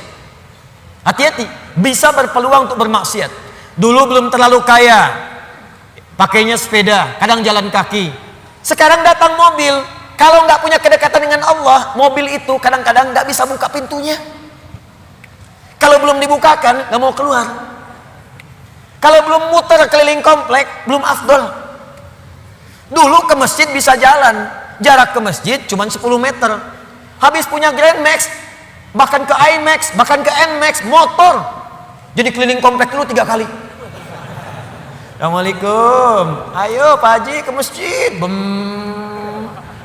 Hati-hati, bisa berpeluang untuk bermaksiat. Dulu belum terlalu kaya, pakainya sepeda, kadang jalan kaki. Sekarang datang mobil, kalau nggak punya kedekatan dengan Allah, mobil itu kadang-kadang nggak bisa buka pintunya. Kalau belum dibukakan, nggak mau keluar. Kalau belum muter keliling komplek, belum afdol. Dulu ke masjid bisa jalan, jarak ke masjid cuma 10 meter. Habis punya Grand Max, bahkan ke IMAX, bahkan ke NMAX, motor. Jadi keliling komplek dulu 3 kali. Assalamualaikum, ayo Pak Haji ke masjid.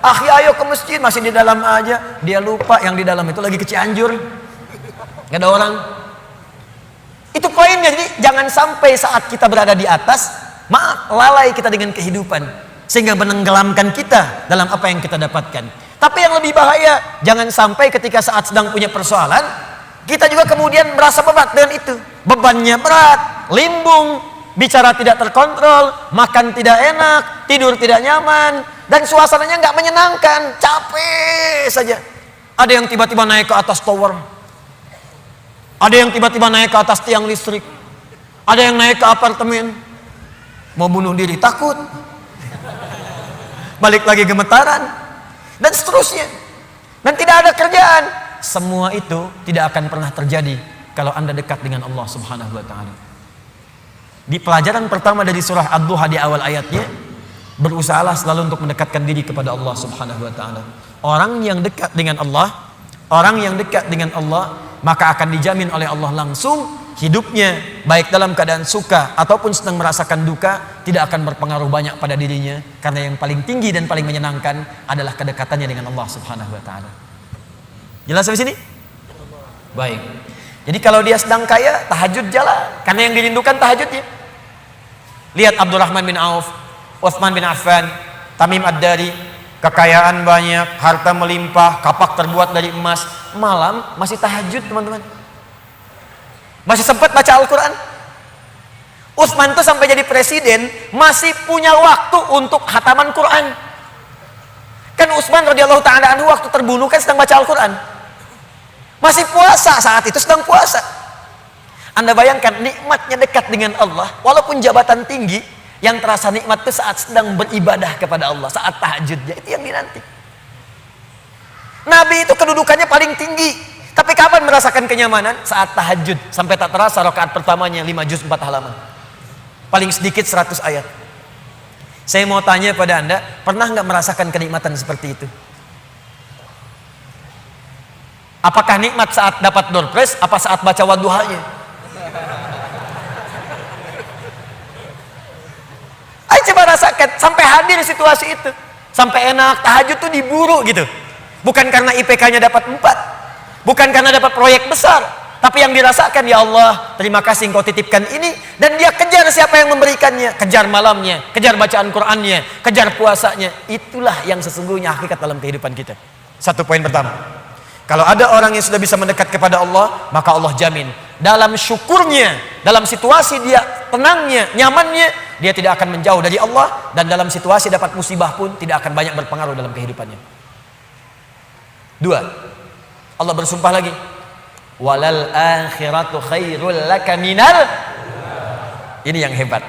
Akhi ayo ke masjid, masih di dalam aja. Dia lupa yang di dalam itu lagi ke Cianjur, gak ada orang. Itu poinnya. Jadi jangan sampai saat kita berada di atas, lalai kita dengan kehidupan, sehingga menenggelamkan kita dalam apa yang kita dapatkan. Tapi yang lebih bahaya, jangan sampai ketika saat sedang punya persoalan, kita juga kemudian merasa berat dengan itu. Bebannya berat, limbung, bicara tidak terkontrol, makan tidak enak, tidur tidak nyaman, dan suasananya nggak menyenangkan, capek saja. Ada yang tiba-tiba naik ke atas tower. Ada yang tiba-tiba naik ke atas tiang listrik. Ada yang naik ke apartemen. Mau bunuh diri, takut. Balik lagi gemetaran. Dan seterusnya. Dan tidak ada kerjaan. Semua itu tidak akan pernah terjadi kalau Anda dekat dengan Allah Subhanahu wa taala. Di pelajaran pertama dari surah Ad-Duha di awal ayatnya, berusahalah selalu untuk mendekatkan diri kepada Allah Subhanahu wa taala. Orang yang dekat dengan Allah, maka akan dijamin oleh Allah langsung hidupnya baik dalam keadaan suka ataupun sedang merasakan duka tidak akan berpengaruh banyak pada dirinya, karena yang paling tinggi dan paling menyenangkan adalah kedekatannya dengan Allah Subhanahu wa taala. Jelas sampai sini? Baik. Jadi kalau dia sedang kaya, tahajud jalan, karena yang dirindukan tahajudnya. Lihat Abdurrahman bin Auf, Utsman bin Affan, Tamim Ad-Dari, kekayaan banyak, harta melimpah, kapak terbuat dari emas, malam masih tahajud, teman-teman. Masih sempat baca Al-Quran. Utsman tuh sampai jadi presiden masih punya waktu untuk khataman Quran. Kan Utsman radhiyallahu taala anhu waktu terbunuh kan sedang baca Al-Quran. Masih puasa, saat itu sedang puasa. Anda bayangkan nikmatnya dekat dengan Allah, walaupun jabatan tinggi, yang terasa nikmat itu saat sedang beribadah kepada Allah, saat tahajudnya, itu yang dinanti. Nabi itu kedudukannya paling tinggi, tapi kapan merasakan kenyamanan? Saat tahajud, sampai tak terasa rakaat pertamanya 5 juz 4 halaman. Paling sedikit 100 ayat. Saya mau tanya pada Anda, pernah nggak merasakan kenikmatan seperti itu? Apakah nikmat saat dapat door prize, apa saat baca wadduhanya? Ayo coba rasakan, sampai hadir situasi itu, sampai enak, tahajud tuh diburu gitu. Bukan karena IPK-nya dapat 4, bukan karena dapat proyek besar, tapi yang dirasakan, ya Allah, terima kasih Engkau titipkan ini, dan dia kejar siapa yang memberikannya, kejar malamnya, kejar bacaan Qur'annya, kejar puasanya. Itulah yang sesungguhnya hakikat dalam kehidupan kita. Satu poin pertama, kalau ada orang yang sudah bisa mendekat kepada Allah, maka Allah jamin dalam syukurnya, dalam situasi dia tenangnya, nyamannya, dia tidak akan menjauh dari Allah, dan dalam situasi dapat musibah pun tidak akan banyak berpengaruh dalam kehidupannya. 2, Allah bersumpah lagi, walal akhiratu khairul laka minal. Ini yang hebat.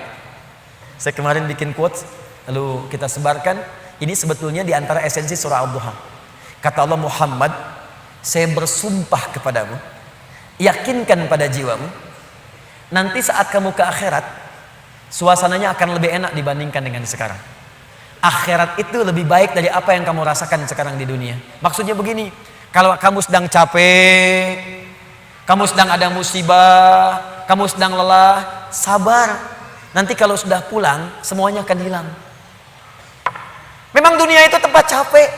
Saya kemarin bikin quotes, lalu kita sebarkan. Ini sebetulnya di antara esensi surah Ad-Duha. Kata Allah, Muhammad, saya bersumpah kepadamu, yakinkan pada jiwamu, nanti saat kamu ke akhirat, suasananya akan lebih enak dibandingkan dengan sekarang. Akhirat itu lebih baik dari apa yang kamu rasakan sekarang di dunia. Maksudnya begini, kalau kamu sedang capek, kamu sedang ada musibah, kamu sedang lelah, sabar. Nanti kalau sudah pulang, semuanya akan hilang. Memang dunia itu tempat capek,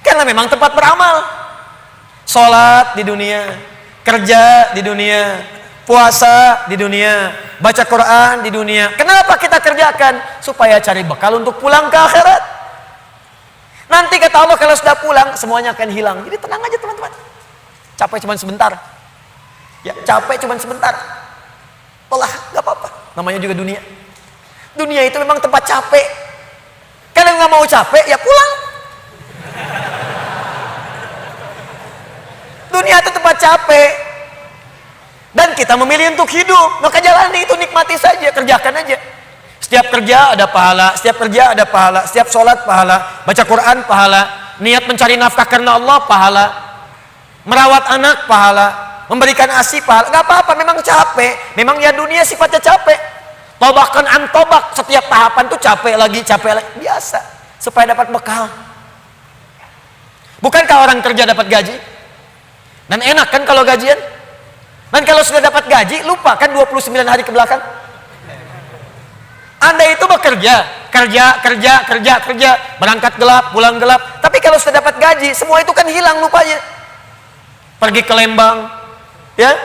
karena memang tempat beramal. Sholat di dunia, kerja di dunia, puasa di dunia, baca Quran di dunia. Kenapa kita kerjakan? Supaya cari bekal untuk pulang ke akhirat. Nanti kata Allah, kalau sudah pulang semuanya akan hilang. Jadi tenang aja teman-teman. Capek cuma sebentar. Ya, capek cuma sebentar. Lelah, gak apa-apa. Namanya juga dunia. Dunia itu memang tempat capek. Kalau nggak mau capek, ya pulang. Dunia itu tempat capek. Dan kita memilih untuk hidup. Maka jalani itu, nikmati saja, kerjakan aja. Setiap kerja ada pahala, setiap kerja ada pahala, setiap sholat pahala, baca Quran pahala, niat mencari nafkah karena Allah pahala, merawat anak pahala, memberikan ASI pahala. Gak apa-apa, memang capek. Memang ya dunia sifatnya capek. Tobakan an tobak, setiap tahapan tuh capek lagi, biasa. Supaya dapat bekal. Bukankah orang kerja dapat gaji? Dan enak kan kalau gajian? Dan kalau sudah dapat gaji, lupa kan 29 hari ke belakang? Anda itu bekerja, kerja, berangkat gelap, pulang gelap. Tapi kalau sudah dapat gaji, semua itu kan hilang lupanya. Pergi ke Lembang, ya,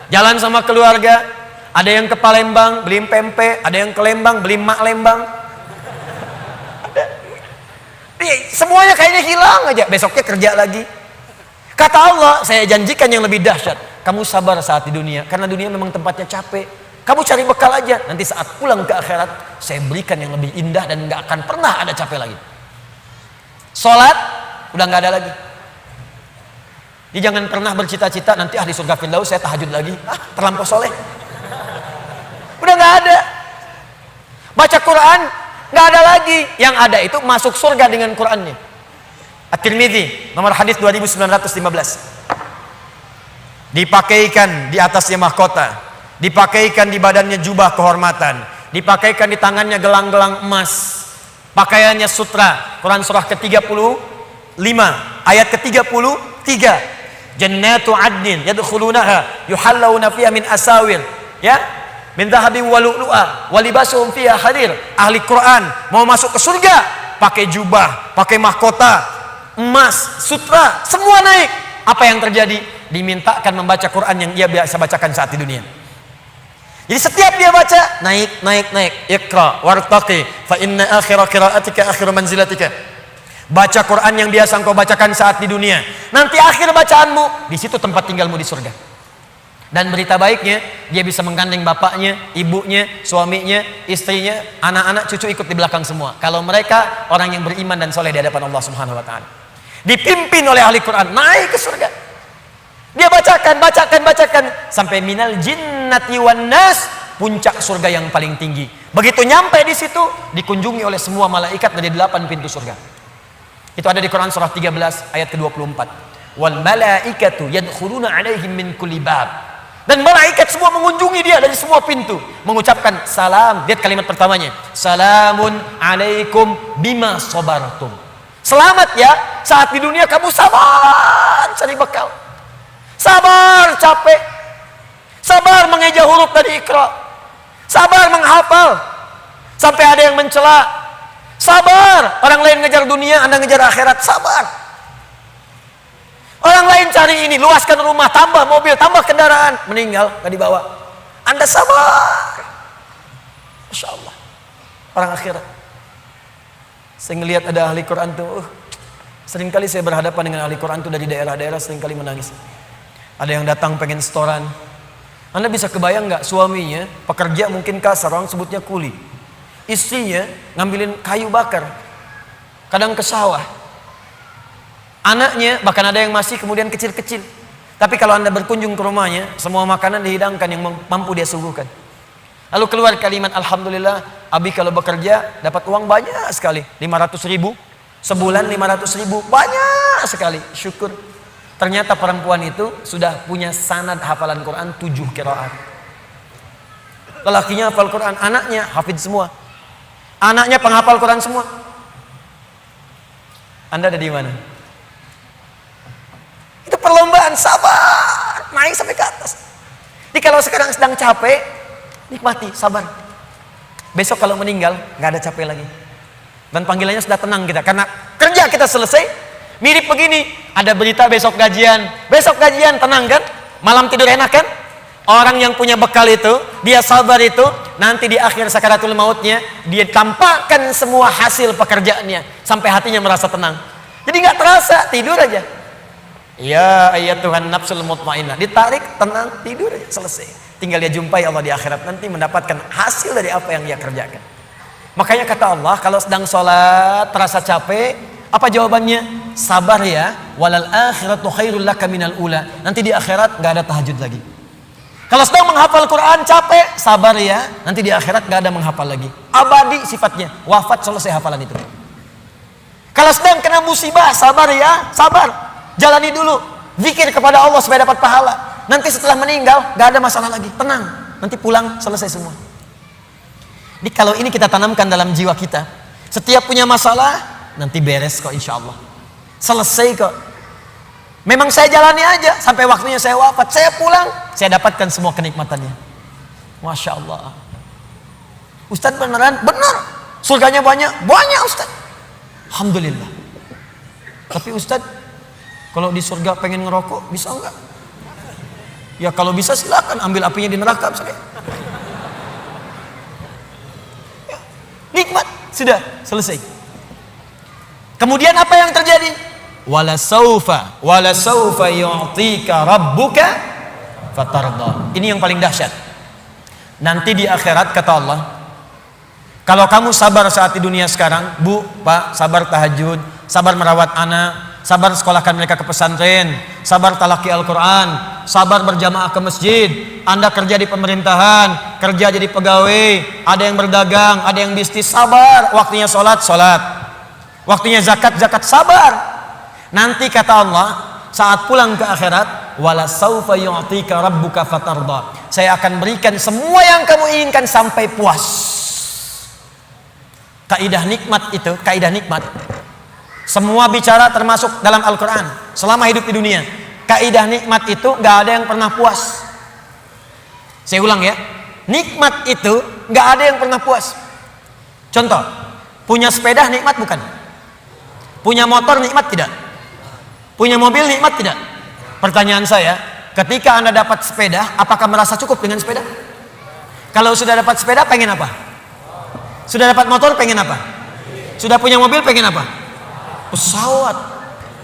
jalan sama keluarga. Ada yang ke Palembang, beli pempek. Ada yang ke Lembang, beli mak Lembang. Semuanya kayaknya hilang aja. Besoknya kerja lagi. Kata Allah, saya janjikan yang lebih dahsyat. Kamu sabar saat di dunia, karena dunia memang tempatnya capek. Kamu cari bekal aja. Nanti saat pulang ke akhirat, saya berikan yang lebih indah dan gak akan pernah ada capek lagi. Sholat, udah gak ada lagi. Jadi jangan pernah bercita-cita nanti di surga Firdaus saya tahajud lagi. Terlampau soleh. Udah nggak ada. Baca Quran nggak ada lagi. Yang ada itu masuk surga dengan Qurannya. At-Tirmidzi nomor hadis 2915. Dipakaikan di atasnya mahkota, dipakaikan di badannya jubah kehormatan, dipakaikan di tangannya gelang-gelang emas, pakaiannya sutra. Quran surah ke-35 ayat ke-33. Jannatu adnin yadkhulunaha yuhallawna fiha min asawir ya min dhahabin wa lu'lu'a wa libasuhum fiha harir. Ahli Quran mau masuk ke surga pakai jubah, pakai mahkota emas, sutra, semua naik. Apa yang terjadi? Dimintakan membaca Quran yang ia biasa bacakan saat di dunia. Jadi setiap dia baca naik. Iqra wartaqi fa inna akhira qiraatika akhiru manzilatika. Baca Quran yang biasa engkau bacakan saat di dunia. Nanti akhir bacaanmu di situ tempat tinggalmu di surga. Dan berita baiknya dia bisa menggandeng bapaknya, ibunya, suaminya, istrinya, anak-anak, cucu ikut di belakang semua. Kalau mereka orang yang beriman dan soleh di hadapan Allah Subhanahu wa taala. Dipimpin oleh ahli Quran naik ke surga. Dia bacakan sampai minal jinnati wan nas, puncak surga yang paling tinggi. Begitu nyampe di situ dikunjungi oleh semua malaikat dari 8 pintu surga. Itu ada di Quran surah 13 ayat ke-24. Wal malaikatu yadkhuluna alaihim min kulli bab. Dan malaikat semua mengunjungi dia dari semua pintu, mengucapkan salam. Lihat kalimat pertamanya, salamun alaikum bima sabartum. Selamat ya, saat di dunia kamu sabar cari bekal. Sabar capek. Sabar mengeja huruf dari Iqra. Sabar menghafal. Sampai ada yang mencela. Sabar, orang lain ngejar dunia, Anda ngejar akhirat. Sabar. Orang lain cari ini, luaskan rumah, tambah mobil, tambah kendaraan, meninggal, gak dibawa. Anda sabar. Masya Allah. Orang akhirat. Saya ngelihat ada ahli Quran tuh. Seringkali saya berhadapan dengan ahli Quran tuh dari daerah-daerah, seringkali menangis. Ada yang datang pengen setoran. Anda bisa kebayang nggak suaminya pekerja mungkin kasar, orang sebutnya kuli. Istrinya ngambilin kayu bakar, kadang ke sawah. Anaknya bahkan ada yang masih kemudian kecil-kecil. Tapi kalau Anda berkunjung ke rumahnya, semua makanan dihidangkan yang mampu dia suguhkan. Lalu keluar kalimat, alhamdulillah, Abi kalau bekerja dapat uang banyak sekali, 500.000 sebulan, 500.000 banyak sekali, syukur. Ternyata perempuan itu sudah punya sanad hafalan Quran 7 qiraat. Lelakinya hafal Quran, anaknya hafidz semua. Anaknya penghafal Quran semua. Anda ada di mana? Itu perlombaan, sabar, naik sampai ke atas. Jadi kalau sekarang sedang capek, nikmati, sabar. Besok kalau meninggal, nggak ada capek lagi. Dan panggilannya sudah tenang kita, karena kerja kita selesai. Mirip begini, ada berita besok gajian, tenang kan? Malam tidur enak kan? Orang yang punya bekal itu, dia sabar itu, nanti di akhir sakaratul mautnya, dia tampakkan semua hasil pekerjaannya, sampai hatinya merasa tenang. Jadi nggak terasa, tidur aja. Ya ayat Tuhan nafsul mutmainnah, ditarik, tenang, tidur aja, selesai. Tinggal dia jumpai Allah di akhirat, nanti mendapatkan hasil dari apa yang dia kerjakan. Makanya kata Allah, kalau sedang sholat, terasa capek, apa jawabannya? Sabar ya, walal akhiratu khairul laka minal ula. Nanti di akhirat nggak ada tahajud lagi. Kalau sedang menghafal Quran capek, sabar ya, nanti di akhirat gak ada menghafal lagi. Abadi sifatnya, wafat selesai hafalan itu. Kalau sedang kena musibah, sabar ya, sabar. Jalani dulu, zikir kepada Allah supaya dapat pahala. Nanti setelah meninggal gak ada masalah lagi, tenang. Nanti pulang selesai semua. Jadi kalau ini kita tanamkan dalam jiwa kita, setiap punya masalah, nanti beres kok insya Allah. Selesai kok. Memang saya jalani aja sampai waktunya saya wafat, saya pulang, saya dapatkan semua kenikmatannya. Masya Allah. Ustadz beneran? Benar. Surganya banyak Ustadz. Alhamdulillah. Tapi Ustadz, kalau di surga pengen ngerokok, bisa enggak? Ya kalau bisa silakan, ambil apinya di neraka misalnya. Ya, nikmat, sudah selesai. Kemudian apa yang terjadi? Wala saufa yu'tika rabbuka fatarda. Ini yang paling dahsyat. Nanti di akhirat kata Allah, kalau kamu sabar saat di dunia sekarang, Bu, Pak, sabar tahajud, sabar merawat anak, sabar sekolahkan mereka ke pesantren, sabar talaki Al-Quran, sabar berjamaah ke masjid. Anda kerja di pemerintahan, kerja jadi pegawai, ada yang berdagang, ada yang bisnis, sabar. Waktunya sholat, sholat. Waktunya zakat, zakat, sabar. Nanti kata Allah, saat pulang ke akhirat, wala saufa yu'tika rabbuka fatarda. Saya akan berikan semua yang kamu inginkan sampai puas. Kaidah nikmat itu, kaidah nikmat. Semua bicara termasuk dalam Al-Quran. Selama hidup di dunia, kaidah nikmat itu gak ada yang pernah puas. Saya ulang ya, nikmat itu gak ada yang pernah puas. Contoh, punya sepeda nikmat bukan? Punya motor nikmat tidak? Punya mobil nikmat tidak? Pertanyaan saya, ketika Anda dapat sepeda, apakah merasa cukup dengan sepeda? Kalau sudah dapat sepeda, pengen apa? Sudah dapat motor, pengen apa? Sudah punya mobil, pengen apa? Pesawat.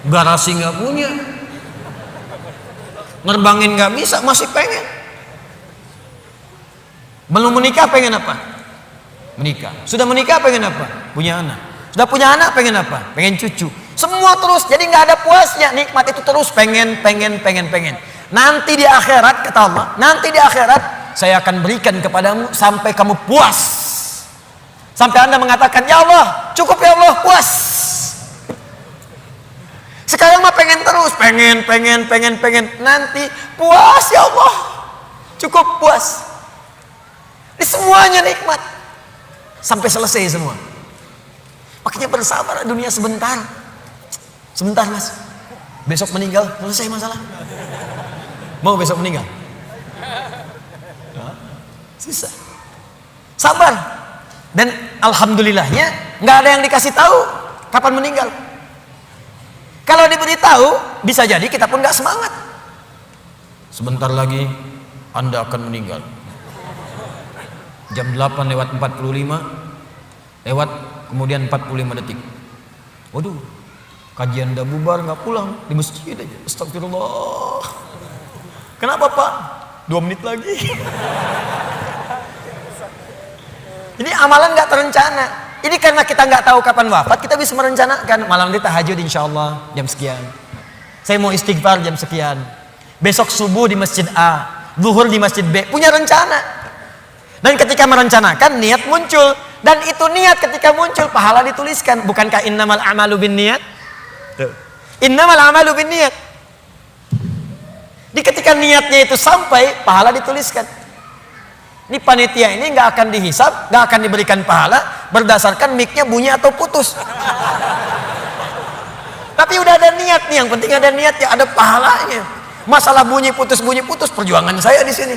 Garasi nggak punya, nerbangin nggak bisa, masih pengen. Belum menikah, pengen apa? Menikah. Sudah menikah, pengen apa? Punya anak. Sudah punya anak, pengen apa? Pengen cucu. Semua terus, jadi nggak ada puasnya. Nikmat itu terus pengen. Nanti di akhirat, kata Allah, nanti di akhirat saya akan berikan kepadamu sampai kamu puas. Sampai Anda mengatakan, ya Allah, cukup ya Allah, puas. Sekarang mah pengen terus, pengen. Nanti puas ya Allah, cukup puas. Ini semuanya nikmat. Sampai selesai semua. Makanya bersabar, dunia sebentar. Sebentar mas, besok meninggal, selesai masalah. Mau besok meninggal? Susah. Sabar. Dan alhamdulillahnya nggak ada yang dikasih tahu kapan meninggal. Kalau diberitahu, bisa jadi kita pun nggak semangat. Sebentar lagi Anda akan meninggal. Jam 8:45 lewat, kemudian 45 detik. Waduh, kajian udah bubar, nggak pulang, di masjid aja. Astagfirullah. Kenapa Pak? 2 menit lagi. Ini amalan nggak terencana. Ini karena kita nggak tahu kapan wafat, kita bisa merencanakan. Malam ini tahajud insya Allah jam sekian. Saya mau istighfar jam sekian. Besok subuh di masjid A, zuhur di masjid B. Punya rencana. Dan ketika merencanakan, niat muncul. Dan itu niat ketika muncul, pahala dituliskan. Bukankah innamal a'malu binniyat? Innamal a'malu binniyat. Di ketika niatnya itu sampai, pahala dituliskan. Ini panitia ini nggak akan dihisab, nggak akan diberikan pahala berdasarkan mic-nya bunyi atau putus. Tapi udah ada niat nih, yang penting ada niatnya, ada pahalanya. Masalah bunyi putus perjuangan saya di sini.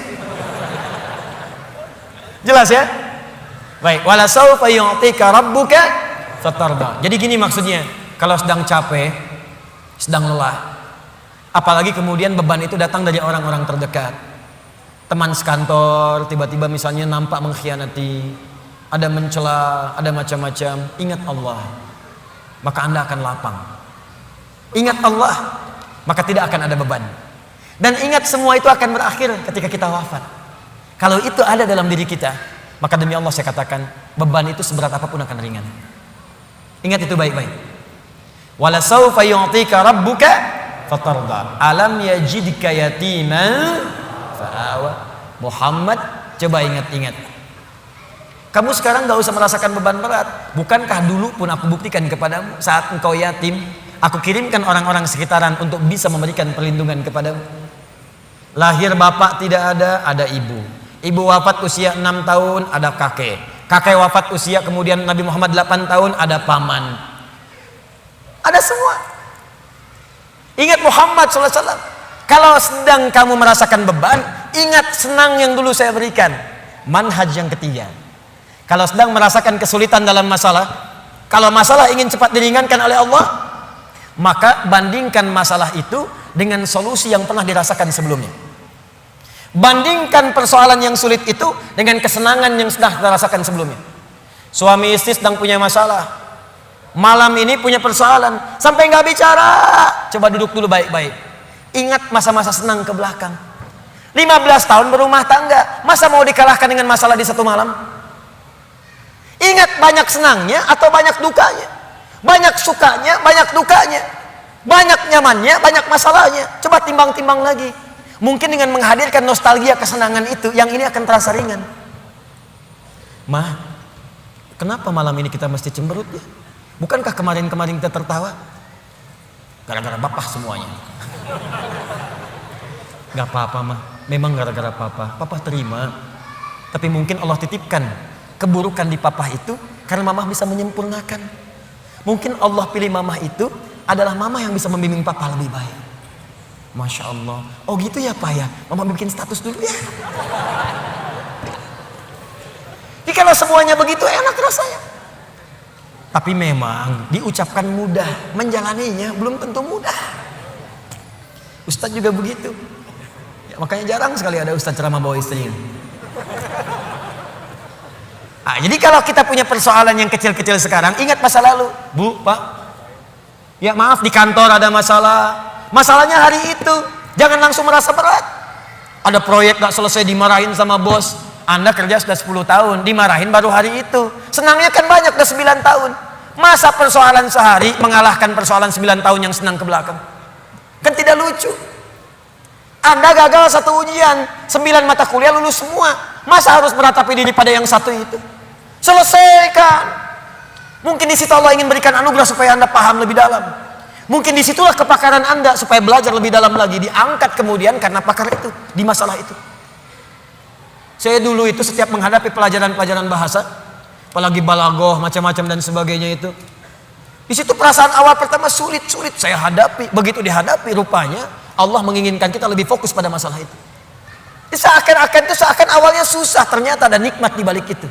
Jelas ya? Baik, wala saufa yu'tika rabbuka fatarda. Jadi gini maksudnya, kalau sedang capek, sedang lelah, apalagi kemudian beban itu datang dari orang-orang terdekat. Teman sekantor tiba-tiba misalnya nampak mengkhianati, ada mencela, ada macam-macam. Ingat Allah, maka Anda akan lapang. Ingat Allah, maka tidak akan ada beban. Dan ingat semua itu akan berakhir ketika kita wafat. Kalau itu ada dalam diri kita, maka demi Allah saya katakan, beban itu seberat apapun akan ringan. Ingat itu baik-baik. Wala saufa yu'tika rabbuka fatarda. Alam yajidka yatiman fa'awa. Muhammad, coba ingat-ingat. Kamu sekarang gak usah merasakan beban berat. Bukankah dulu pun aku buktikan kepadamu, saat engkau yatim, aku kirimkan orang-orang sekitaran untuk bisa memberikan perlindungan kepadamu. Lahir bapak tidak ada ibu. Ibu wafat usia 6 tahun, ada kakek. Kakek wafat usia kemudian Nabi Muhammad 8 tahun, ada paman. Ada semua. Ingat Muhammad SAW. Kalau sedang kamu merasakan beban, ingat senang yang dulu saya berikan. Manhaj yang ketiga. Kalau sedang merasakan kesulitan dalam masalah, kalau masalah ingin cepat diringankan oleh Allah, maka bandingkan masalah itu dengan solusi yang pernah dirasakan sebelumnya. Bandingkan persoalan yang sulit itu dengan kesenangan yang sudah dirasakan sebelumnya. Suami istri sedang punya masalah, malam ini punya persoalan, sampai nggak bicara. Coba duduk dulu baik-baik. Ingat masa-masa senang ke belakang. 15 tahun berumah tangga, masa mau dikalahkan dengan masalah di satu malam? Ingat banyak senangnya atau banyak dukanya, banyak sukanya, banyak dukanya. Banyak nyamannya, banyak masalahnya. Coba timbang-timbang lagi. Mungkin dengan menghadirkan nostalgia kesenangan itu, yang ini akan terasa ringan. Ma, kenapa malam ini kita mesti cemberut ya? Bukankah kemarin-kemarin kita tertawa? Gara-gara bapak semuanya. Gak apa-apa mah, memang gara-gara papa. Papa terima. Tapi mungkin Allah titipkan keburukan di papa itu karena mamah bisa menyempurnakan. Mungkin Allah pilih mamah itu adalah mama yang bisa membimbing papa lebih baik. Masya Allah. Oh gitu ya pak ya. Mama bikin status dulu ya. Jadi kalau semuanya begitu enak rasanya. Tapi memang diucapkan mudah, menjalaninya belum tentu mudah. Ustadz juga begitu. Ya, makanya jarang sekali ada ustadz ceramah bawa istrinya. Nah, jadi kalau kita punya persoalan yang kecil-kecil sekarang, ingat masa lalu. Bu, Pak. Ya maaf di kantor ada masalah. Masalahnya hari itu. Jangan langsung merasa berat. Ada proyek gak selesai dimarahin sama bos. Anda kerja sudah 10 tahun. Dimarahin baru hari itu. Senangnya kan banyak udah 9 tahun. Masa persoalan sehari mengalahkan persoalan 9 tahun yang senang ke belakang? Kan tidak lucu. Anda gagal satu ujian. 9 mata kuliah lulus semua. Masa harus meratapi diri pada yang satu itu? Selesaikan. Mungkin di situ Allah ingin berikan anugerah supaya Anda paham lebih dalam. Mungkin disitulah kepakaran Anda supaya belajar lebih dalam lagi. Diangkat kemudian karena pakar itu di masalah itu. Saya dulu itu setiap menghadapi pelajaran-pelajaran bahasa, apalagi balaghah macam-macam dan sebagainya itu, di situ perasaan awal pertama sulit saya hadapi. Begitu dihadapi rupanya Allah menginginkan kita lebih fokus pada masalah itu. Seakan awalnya susah, ternyata ada nikmat di balik itu.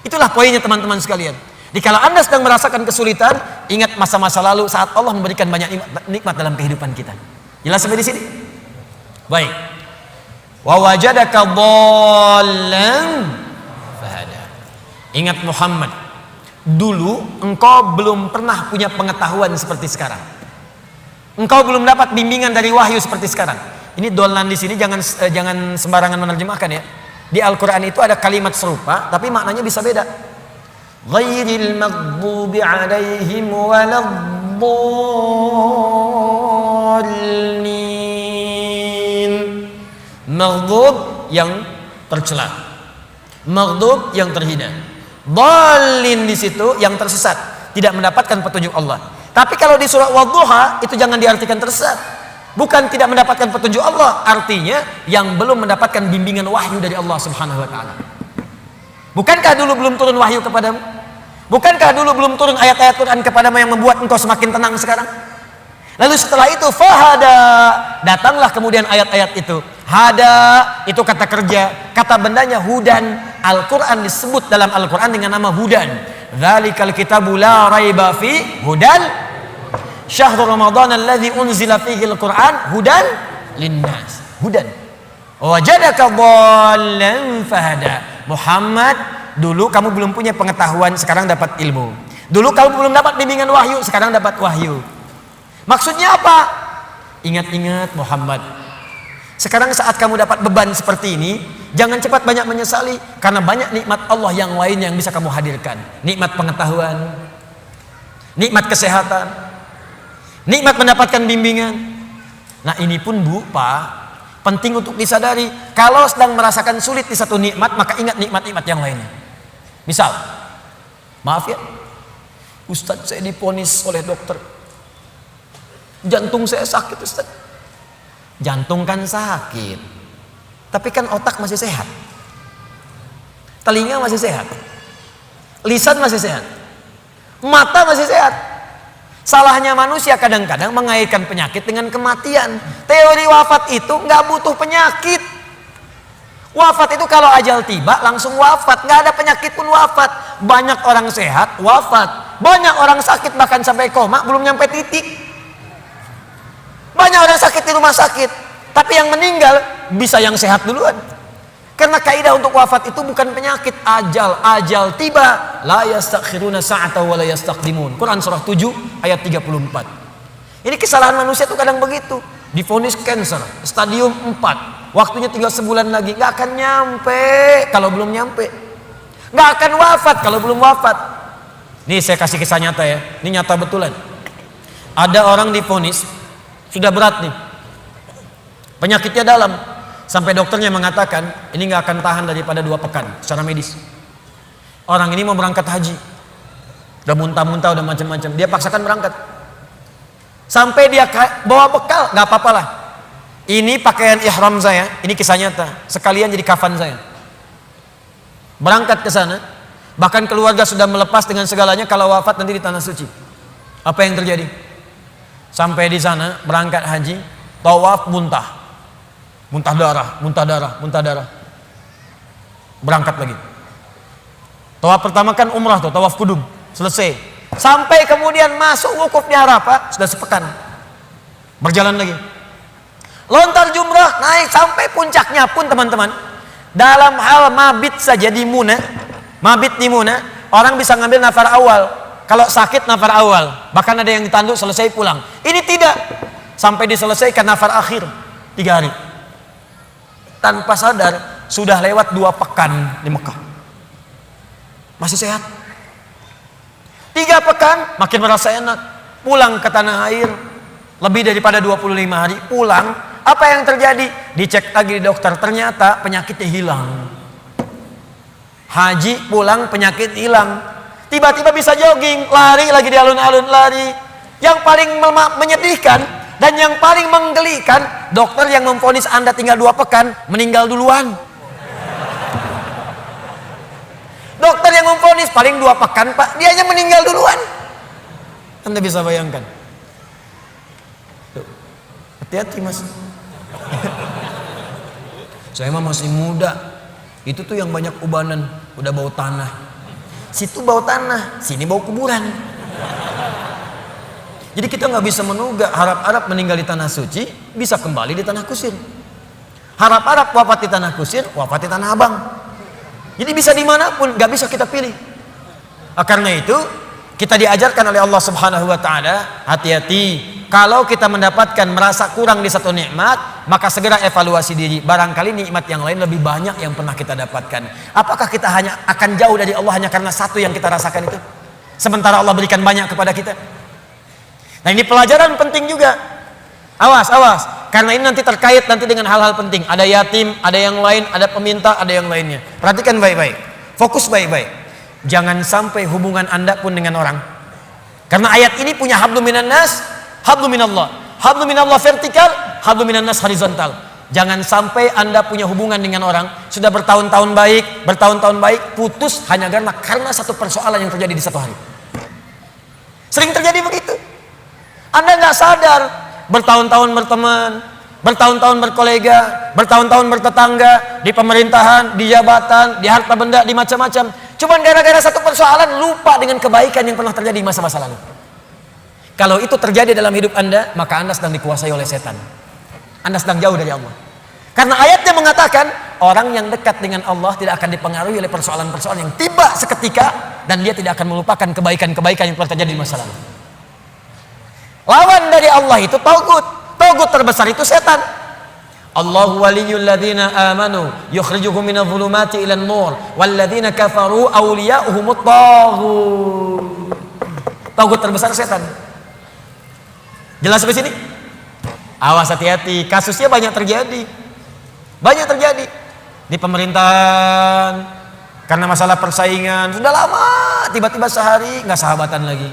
Itulah poinnya teman-teman sekalian. Jadi kalau Anda sedang merasakan kesulitan, ingat masa-masa lalu saat Allah memberikan banyak nikmat dalam kehidupan kita. Jelas sampai di sini? Baik. Wa wajadaka dhallan fahada. Ingat Muhammad, dulu engkau belum pernah punya pengetahuan seperti sekarang. Engkau belum dapat bimbingan dari wahyu seperti sekarang. Ini dhallan di sini jangan sembarangan menerjemahkan ya. Di Al-Quran itu ada kalimat serupa, tapi maknanya bisa beda. Ghairil maghdubi alaihim waladdallin. Maghdub yang tercela, maghdub yang terhina, dhalin di situ yang tersesat, tidak mendapatkan petunjuk Allah. Tapi kalau di surah Wadduha itu jangan diartikan tersesat. Bukan tidak mendapatkan petunjuk Allah, artinya yang belum mendapatkan bimbingan wahyu dari Allah Subhanahu wa taala. Bukankah dulu belum turun wahyu kepadamu? Bukankah dulu belum turun ayat-ayat Quran kepadamu yang membuat engkau semakin tenang sekarang? Lalu setelah itu fahada, datanglah kemudian ayat-ayat itu. Hada itu kata kerja, kata bendanya hudan. Al-Quran disebut dalam Al-Quran dengan nama hudan. Dzalikal kitabu la raiba fi hudan syahrul Ramadan alladzi unzila fihi al-Quran hudan linnas. Hudan. Wajadaka dhallan fahada. Muhammad, dulu kamu belum punya pengetahuan, sekarang dapat ilmu. Dulu kamu belum dapat bimbingan wahyu, sekarang dapat wahyu. Maksudnya apa? Ingat-ingat Muhammad. Sekarang saat kamu dapat beban seperti ini, jangan cepat banyak menyesali, karena banyak nikmat Allah yang lain yang bisa kamu hadirkan. Nikmat pengetahuan, nikmat kesehatan, nikmat mendapatkan bimbingan. Nah ini pun Bu, Pak, penting untuk disadari. Kalau sedang merasakan sulit di satu nikmat, maka ingat nikmat-nikmat yang lainnya. Misal, maaf ya, Ustadz saya diponis oleh dokter, jantung saya sakit Ustadz. Jantung kan sakit, tapi kan otak masih sehat, telinga masih sehat, lisan masih sehat, mata masih sehat. Salahnya manusia kadang-kadang mengaitkan penyakit dengan kematian. Teori wafat itu nggak butuh penyakit. Wafat itu kalau ajal tiba langsung wafat, nggak ada penyakit pun wafat. Banyak orang sehat wafat, banyak orang sakit bahkan sampai koma belum nyampe titik. Banyak orang sakit di rumah sakit, tapi yang meninggal bisa yang sehat duluan. Karena kaidah untuk wafat itu bukan penyakit, ajal tiba. La yastakhiruna sa'ata wa la yastaqdimun. Quran surah 7 ayat 34. Ini kesalahan manusia itu kadang begitu. Divonis cancer, stadium 4. Waktunya tinggal sebulan lagi, nggak akan nyampe kalau belum nyampe. Nggak akan wafat kalau belum wafat. Nih saya kasih kisah nyata ya, ini nyata betulan. Ada orang divonis sudah berat nih, penyakitnya dalam, sampai dokternya mengatakan ini nggak akan tahan daripada 2 pekan secara medis. Orang ini mau berangkat haji, udah muntah-muntah, udah macam-macam, dia paksakan berangkat. Sampai dia bawa bekal, nggak apa-apa lah. Ini pakaian ihram saya, ini kisah nyata, sekalian jadi kafan saya. Berangkat ke sana, bahkan keluarga sudah melepas dengan segalanya, kalau wafat nanti di tanah suci. Apa yang terjadi? Sampai di sana berangkat haji, tawaf muntah darah. Berangkat lagi. Tawaf pertama kan umrah tuh, tawaf kudum, selesai. Sampai kemudian masuk wukuf di Arafah, sudah sepekan. Berjalan lagi. Lontar jumrah, naik sampai puncaknya pun teman-teman. Dalam hal mabit saja di Muna, mabit di Muna, orang bisa ngambil nafar awal. Kalau sakit nafar awal, bahkan ada yang ditanduk selesai pulang. Ini tidak, sampai diselesaikan nafar akhir 3 hari. Tanpa sadar sudah lewat 2 pekan di Mekah. Masih sehat. 3 pekan makin merasa enak. Pulang ke tanah air, lebih daripada 25 hari pulang. Apa yang terjadi? Dicek lagi di dokter, ternyata penyakitnya hilang. Haji pulang penyakit hilang. Tiba-tiba bisa jogging, lari lagi di alun-alun, lari. Yang paling menyedihkan dan yang paling menggelikan, dokter yang memvonis Anda tinggal 2 pekan meninggal duluan. Dokter yang memvonis paling 2 pekan Pak, dianya meninggal duluan. Anda bisa bayangkan. Hati-hati Mas. Saya mah masih muda. Itu tuh yang banyak ubanan, udah bau tanah. Situ bau tanah, sini bau kuburan. Jadi kita nggak bisa menugak harap-harap meninggal di tanah suci, bisa kembali di tanah kusir. Harap-harap wafat di tanah kusir, wafat di tanah abang. Jadi bisa dimanapun, nggak bisa kita pilih. Karena itu kita diajarkan oleh Allah Subhanahu Wa Taala, hati-hati. Kalau kita mendapatkan merasa kurang di satu nikmat, maka segera evaluasi diri. Barangkali nikmat yang lain lebih banyak yang pernah kita dapatkan. Apakah kita hanya akan jauh dari Allah hanya karena satu yang kita rasakan itu? Sementara Allah berikan banyak kepada kita. Nah ini pelajaran penting juga. Awas, awas. Karena ini nanti terkait nanti dengan hal-hal penting. Ada yatim, ada yang lain, ada peminta, ada yang lainnya. Perhatikan baik-baik. Fokus baik-baik. Jangan sampai hubungan Anda pun dengan orang. Karena ayat ini punya hablum minan nas, hablum minallah. Hablum minallah vertikal, hablum minan nas horizontal. Jangan sampai Anda punya hubungan dengan orang sudah bertahun-tahun baik, putus hanya karena satu persoalan yang terjadi di satu hari. Sering terjadi begitu. Anda nggak sadar, bertahun-tahun berteman, bertahun-tahun berkolega, bertahun-tahun bertetangga, di pemerintahan, di jabatan, di harta benda, di macam-macam. Cuman gara-gara satu persoalan lupa dengan kebaikan yang pernah terjadi di masa-masa lalu. Kalau itu terjadi dalam hidup Anda, maka Anda sedang dikuasai oleh setan. Anda sedang jauh dari Allah. Karena ayatnya mengatakan, orang yang dekat dengan Allah tidak akan dipengaruhi oleh persoalan-persoalan yang tiba seketika, dan dia tidak akan melupakan kebaikan-kebaikan yang pernah terjadi di masa lalu. Lawan dari Allah itu tagut. Tagut terbesar itu setan. Allahu waliyul ladzina amanu yukhrijuhum minadh dhulumati ilan nur wal ladzina kafaru awliya'uhumut taghut. Tagut terbesar setan. Jelas sampai sini? Awas, hati-hati, kasusnya banyak terjadi. Banyak terjadi di pemerintahan karena masalah persaingan, sudah lama tiba-tiba sehari nggak sahabatan lagi.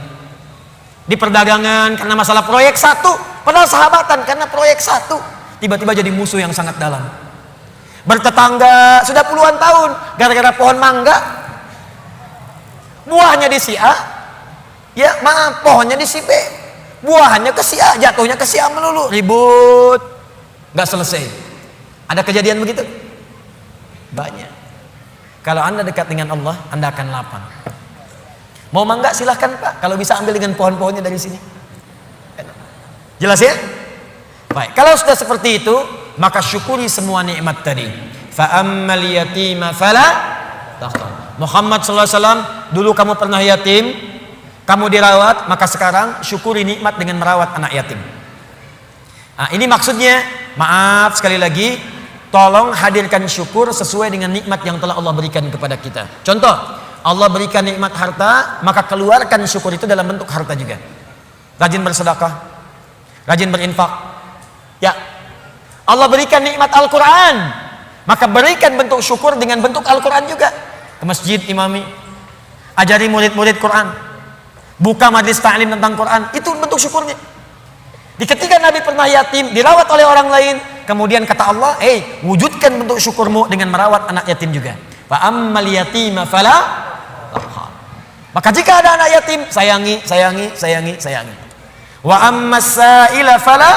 Di perdagangan karena masalah proyek satu, padahal sahabatan karena proyek satu, tiba-tiba jadi musuh yang sangat dalam. Bertetangga sudah puluhan tahun gara-gara pohon mangga, buahnya di si A, ya maaf, pohonnya di si B, buahnya ke si A, jatuhnya ke si A melulu, ribut, nggak selesai. Ada kejadian begitu? Banyak. Kalau Anda dekat dengan Allah, Anda akan lapang. Mau mangga silahkan Pak, kalau bisa ambil dengan pohon-pohonnya dari sini. Jelas ya? Baik, kalau sudah seperti itu, maka syukuri semua nikmat tadi. Fa ammal yatima fala taqhar. Muhammad sallallahu alaihi wasallam, dulu kamu pernah yatim, kamu dirawat, maka sekarang syukuri nikmat dengan merawat anak yatim. Nah, ini maksudnya, maaf sekali lagi, tolong hadirkan syukur sesuai dengan nikmat yang telah Allah berikan kepada kita. Contoh, Allah berikan nikmat harta, maka keluarkan syukur itu dalam bentuk harta juga. rajin bersedekah, rajin berinfak. Ya, Allah berikan nikmat Al-Quran, maka berikan bentuk syukur dengan bentuk Al-Quran juga. Ke masjid imami, ajari murid-murid Quran, buka majlis ta'lim tentang Quran, itu bentuk syukurnya. Di ketika Nabi pernah yatim, dirawat oleh orang lain, kemudian kata Allah, wujudkan bentuk syukurmu dengan merawat anak yatim juga. Fa ammal yatima fala taqhar. Maka jika ada anak yatim, sayangi, sayangi, sayangi, sayangi. Wa ammas sa'ila fala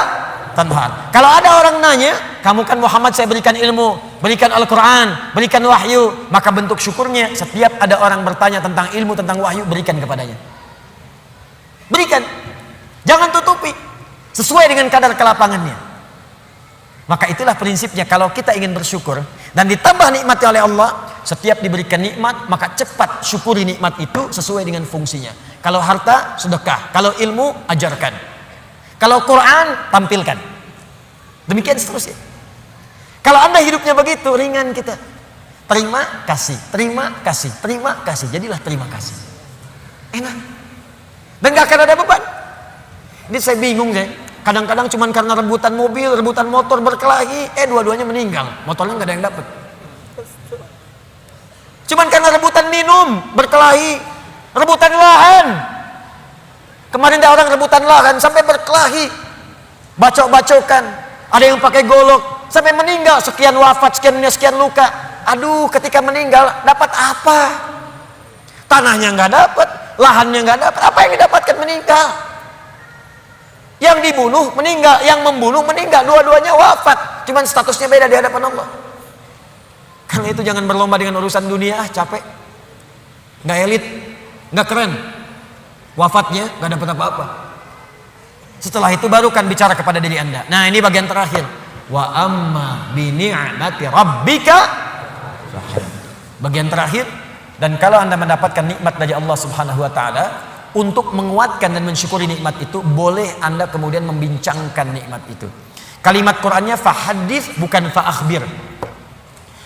tanhar. Kalau ada orang nanya, kamu kan Muhammad, saya berikan ilmu, berikan Al-Quran, berikan wahyu, maka bentuk syukurnya setiap ada orang bertanya tentang ilmu, tentang wahyu, berikan kepadanya. Berikan, jangan tutupi, sesuai dengan kadar kelapangannya. Maka itulah prinsipnya, kalau kita ingin bersyukur dan ditambah nikmatnya oleh Allah, setiap diberikan nikmat maka cepat syukuri nikmat itu sesuai dengan fungsinya. Kalau harta, sedekah. Kalau ilmu, ajarkan. Kalau Quran, tampilkan. Demikian seterusnya. Kalau Anda hidupnya begitu, ringan kita. Terima kasih, terima kasih, terima kasih. Jadilah terima kasih. Enak. Dan gak akan ada beban. Ini saya bingung ya. Kadang-kadang cuma karena rebutan mobil, rebutan motor, berkelahi, dua-duanya meninggal. Motornya nggak ada yang dapat. Cuman karena rebutan minum, berkelahi, rebutan lahan. Kemarin ada orang rebutan lahan sampai berkelahi, bacok-bacokan. Ada yang pakai golok sampai meninggal, sekian wafat, sekian luka. Aduh, ketika meninggal dapat apa? Tanahnya nggak dapat, lahannya nggak dapat. Apa yang didapatkan meninggal? Yang dibunuh meninggal, yang membunuh meninggal, dua-duanya wafat. Cuman statusnya beda di hadapan Allah. Karena itu jangan berlomba dengan urusan dunia, capek. Nggak elit, nggak keren. Wafatnya nggak dapat apa-apa. Setelah itu baru kan bicara kepada diri Anda. Nah, ini bagian terakhir. Wa amma bi ni'mati rabbika. Bagian terakhir, dan kalau Anda mendapatkan nikmat dari Allah Subhanahu wa taala, untuk menguatkan dan mensyukuri nikmat itu, boleh Anda kemudian membincangkan nikmat itu. Kalimat Qur'annya fahadits, bukan fa'akhbir.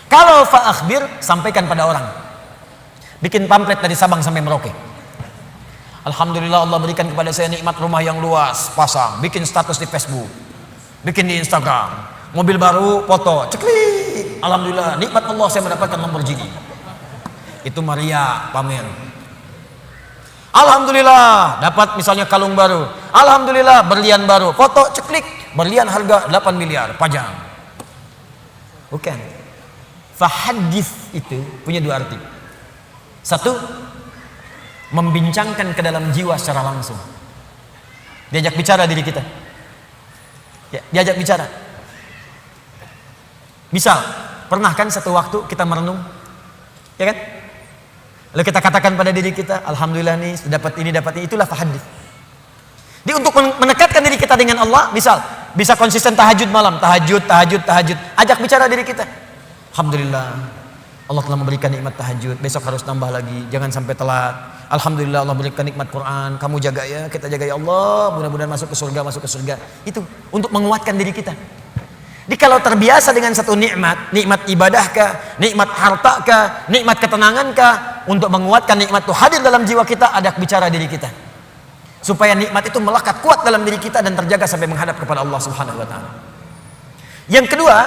Kalau fa'akhbir, sampaikan pada orang. Bikin pamflet dari Sabang sampai Merauke. Alhamdulillah Allah berikan kepada saya nikmat rumah yang luas, pasang, bikin status di Facebook, bikin di Instagram, mobil baru, foto, ceklik. Alhamdulillah, nikmat Allah saya mendapatkan Lamborghini. Itu Maria pamer. Alhamdulillah dapat misalnya kalung baru. Alhamdulillah berlian baru. Foto ceklik, berlian harga 8 miliar, pajang. Bukan. Fahadits itu punya dua arti. Satu, membincangkan ke dalam jiwa secara langsung. Diajak bicara diri kita. Ya, diajak bicara. Misal, pernah kan satu waktu kita merenung? Ya kan? Lalu kita katakan pada diri kita, alhamdulillah nih dapat ini, itulah fahadits. Di untuk menekatkan diri kita dengan Allah, misal bisa konsisten tahajud malam, tahajud. Ajak bicara diri kita. Alhamdulillah Allah telah memberikan nikmat tahajud, besok harus nambah lagi, jangan sampai telat. Alhamdulillah Allah berikan nikmat Quran, kamu jaga ya, kita jaga ya Allah, mudah-mudahan masuk ke surga. Itu untuk menguatkan diri kita. Jadi kalau terbiasa dengan satu nikmat ibadahkah, nikmat hartakah, nikmat ketenangankah, untuk menguatkan nikmat itu hadir dalam jiwa kita, ada bicara diri kita. Supaya nikmat itu melekat kuat dalam diri kita dan terjaga sampai menghadap kepada Allah Subhanahu wa taala. Yang kedua,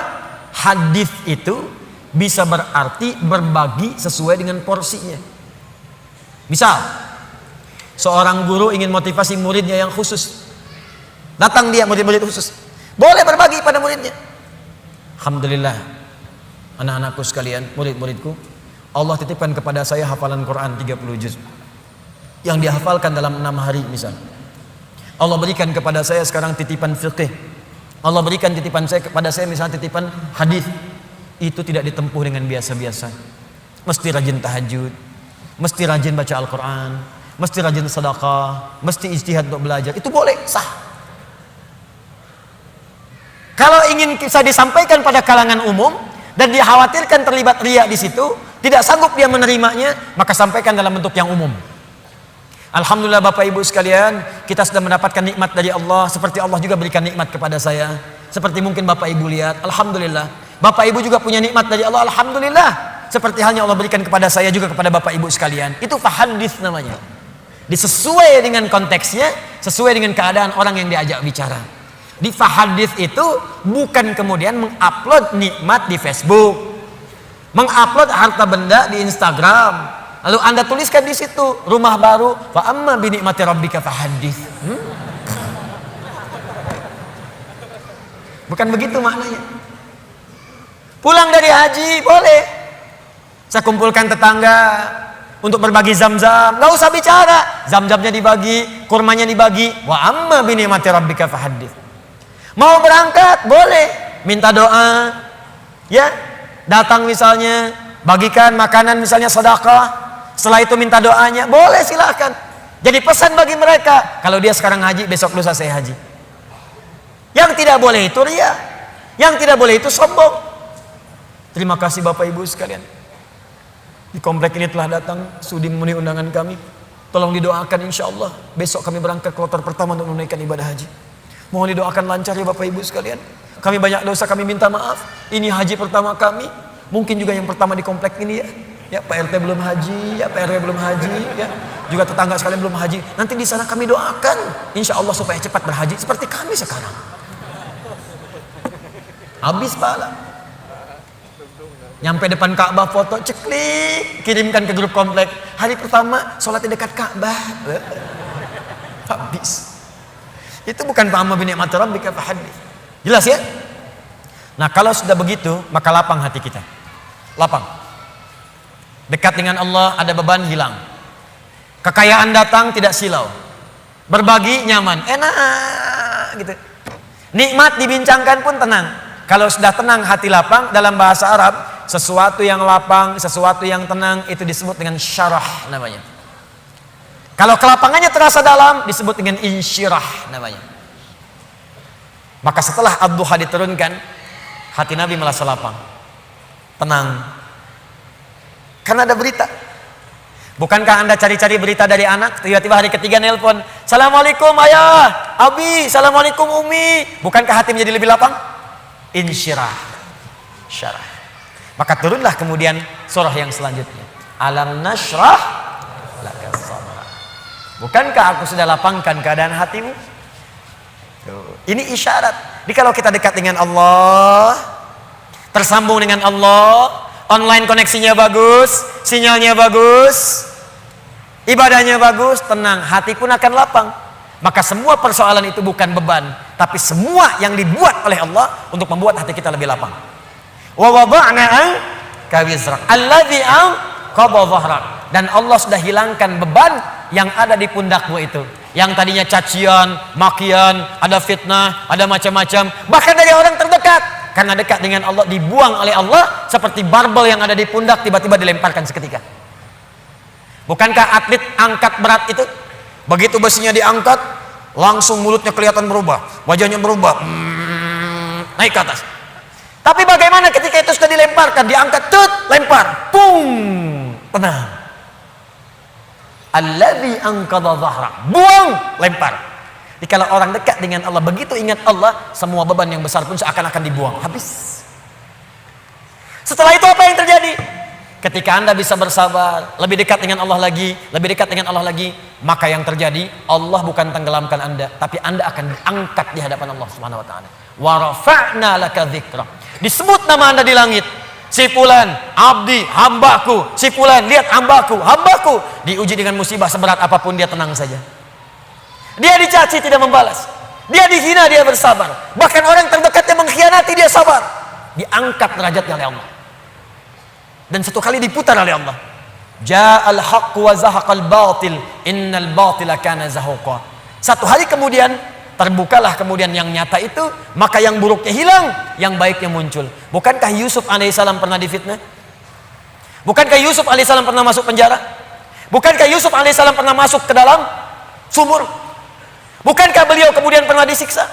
hadis itu bisa berarti berbagi sesuai dengan porsinya. Misal, seorang guru ingin motivasi muridnya yang khusus. Datang dia murid-murid khusus. Boleh berbagi pada muridnya. Alhamdulillah, anak-anakku sekalian, murid-muridku, Allah titipkan kepada saya hafalan Quran 30 juz yang dihafalkan dalam 6 hari misal. Allah berikan kepada saya sekarang titipan fiqh. Allah berikan titipan saya kepada saya misalnya titipan hadis. Itu tidak ditempuh dengan biasa-biasa. Mesti rajin tahajud, mesti rajin baca Al-Quran, mesti rajin sedekah, mesti ijtihad untuk belajar. Itu boleh, sah. Kalau ingin bisa disampaikan pada kalangan umum dan dikhawatirkan terlibat riya di situ, tidak sanggup dia menerimanya, maka sampaikan dalam bentuk yang umum. Alhamdulillah Bapak Ibu sekalian, kita sudah mendapatkan nikmat dari Allah, seperti Allah juga berikan nikmat kepada saya. Seperti mungkin Bapak Ibu lihat, alhamdulillah. Bapak Ibu juga punya nikmat dari Allah, alhamdulillah. Seperti halnya Allah berikan kepada saya juga kepada Bapak Ibu sekalian. Itu fahadits namanya. Disesuai dengan konteksnya, sesuai dengan keadaan orang yang diajak bicara. Di fahadits itu bukan kemudian mengupload nikmat di Facebook, mengupload harta benda di Instagram, lalu Anda tuliskan di situ rumah baru, fa amma bi nikmati rabbika fahadits. Bukan begitu maknanya. Pulang dari haji boleh saya kumpulkan tetangga untuk berbagi zam-zam, nggak usah bicara, zam-zamnya dibagi, kurmanya dibagi. Wa amma bi ni'mati rabbika fahaddits. Mau berangkat boleh minta doa, ya datang misalnya bagikan makanan misalnya sedekah, setelah itu minta doanya boleh, silakan. Jadi pesan bagi mereka, kalau dia sekarang haji besok lusa saya haji. Yang tidak boleh itu ria, yang tidak boleh itu sombong. Terima kasih Bapak Ibu sekalian. Di komplek ini telah datang sudi memenuhi undangan kami. Tolong didoakan insya Allah besok kami berangkat kloter pertama untuk menunaikan ibadah haji. Mohon didoakan lancar ya Bapak Ibu sekalian. Kami banyak dosa, kami minta maaf. Ini haji pertama kami, mungkin juga yang pertama di komplek ini ya. Ya Pak RT belum haji, ya Pak RW belum haji, ya juga tetangga sekalian belum haji. Nanti di sana kami doakan insya Allah supaya cepat berhaji seperti kami sekarang. Habis pahala. Nyampe depan Ka'bah foto ceklik, kirimkan ke grup komplek. Hari pertama sholat di dekat Ka'bah. Habis. Itu bukan fa'amma bi ni'mati rabbika fahaddits. Jelas ya? Nah, kalau sudah begitu, maka lapang hati kita. Lapang. Dekat dengan Allah, ada beban hilang. Kekayaan datang tidak silau. Berbagi nyaman, enak gitu. Nikmat dibincangkan pun tenang. Kalau sudah tenang, hati lapang, dalam bahasa Arab sesuatu yang lapang, sesuatu yang tenang itu disebut dengan syarah namanya. Kalau kelapangannya terasa dalam disebut dengan insyirah namanya. Maka setelah ad-duha diturunkan, hati Nabi merasa lapang, tenang. Karena ada berita. Bukankah Anda cari-cari berita dari anak, tiba-tiba hari ketiga nelpon, "Assalamualaikum ayah, abi, assalamualaikum umi." Bukankah hati menjadi lebih lapang? Insyirah, syarah. Maka turunlah kemudian surah yang selanjutnya. Alam nashrah laka sadrak. Bukankah aku sudah lapangkan keadaan hatimu? Tuh. Ini isyarat. Jadi kalau kita dekat dengan Allah, tersambung dengan Allah, online koneksinya bagus, sinyalnya bagus, ibadahnya bagus, tenang, hati pun akan lapang. Maka semua persoalan itu bukan beban, tapi semua yang dibuat oleh Allah untuk membuat hati kita lebih lapang. Wa wada'na anka wizrak alladzi anqadha dhahrak. Dan Allah sudah hilangkan beban yang ada di pundakmu itu. Yang tadinya cacian, makian, ada fitnah, ada macam-macam, bahkan dari orang terdekat. Karena dekat dengan Allah dibuang oleh Allah seperti barbel yang ada di pundak tiba-tiba dilemparkan seketika. Bukankah atlet angkat berat itu begitu besinya diangkat langsung mulutnya kelihatan berubah, wajahnya berubah, naik ke atas. Tapi bagaimana ketika itu sudah dilemparkan, diangkat, lempar, pung, tenang. Alladzi anqadha dhahrak, buang, lempar. Jadi kalau orang dekat dengan Allah, begitu ingat Allah, semua beban yang besar pun seakan-akan dibuang, habis. Setelah itu apa yang terjadi? Ketika Anda bisa bersabar, lebih dekat dengan Allah lagi, lebih dekat dengan Allah lagi, maka yang terjadi, Allah bukan tenggelamkan Anda, tapi Anda akan diangkat di hadapan Allah Subhanahu wa taala. Wa rafa'na laka dzikrak. Disebut nama Anda di langit. Si fulan, abdi, hambaku. Si fulan, lihat hambaku, hambaku. Diuji dengan musibah seberat apapun dia tenang saja. Dia dicaci tidak membalas. Dia dihina dia bersabar. Bahkan orang terdekatnya mengkhianati dia sabar. Diangkat derajatnya oleh Allah. Dan satu kali diputar oleh Allah. Ja'al haqq wa zahaqal batil, innal batila kana zahuqa. Satu hari kemudian terbukalah kemudian yang nyata itu, maka yang buruknya hilang, yang baiknya muncul. Bukankah Yusuf alaihissalam pernah difitnah? Bukankah Yusuf alaihissalam pernah masuk penjara? Bukankah Yusuf alaihissalam pernah masuk ke dalam sumur? Bukankah beliau kemudian pernah disiksa?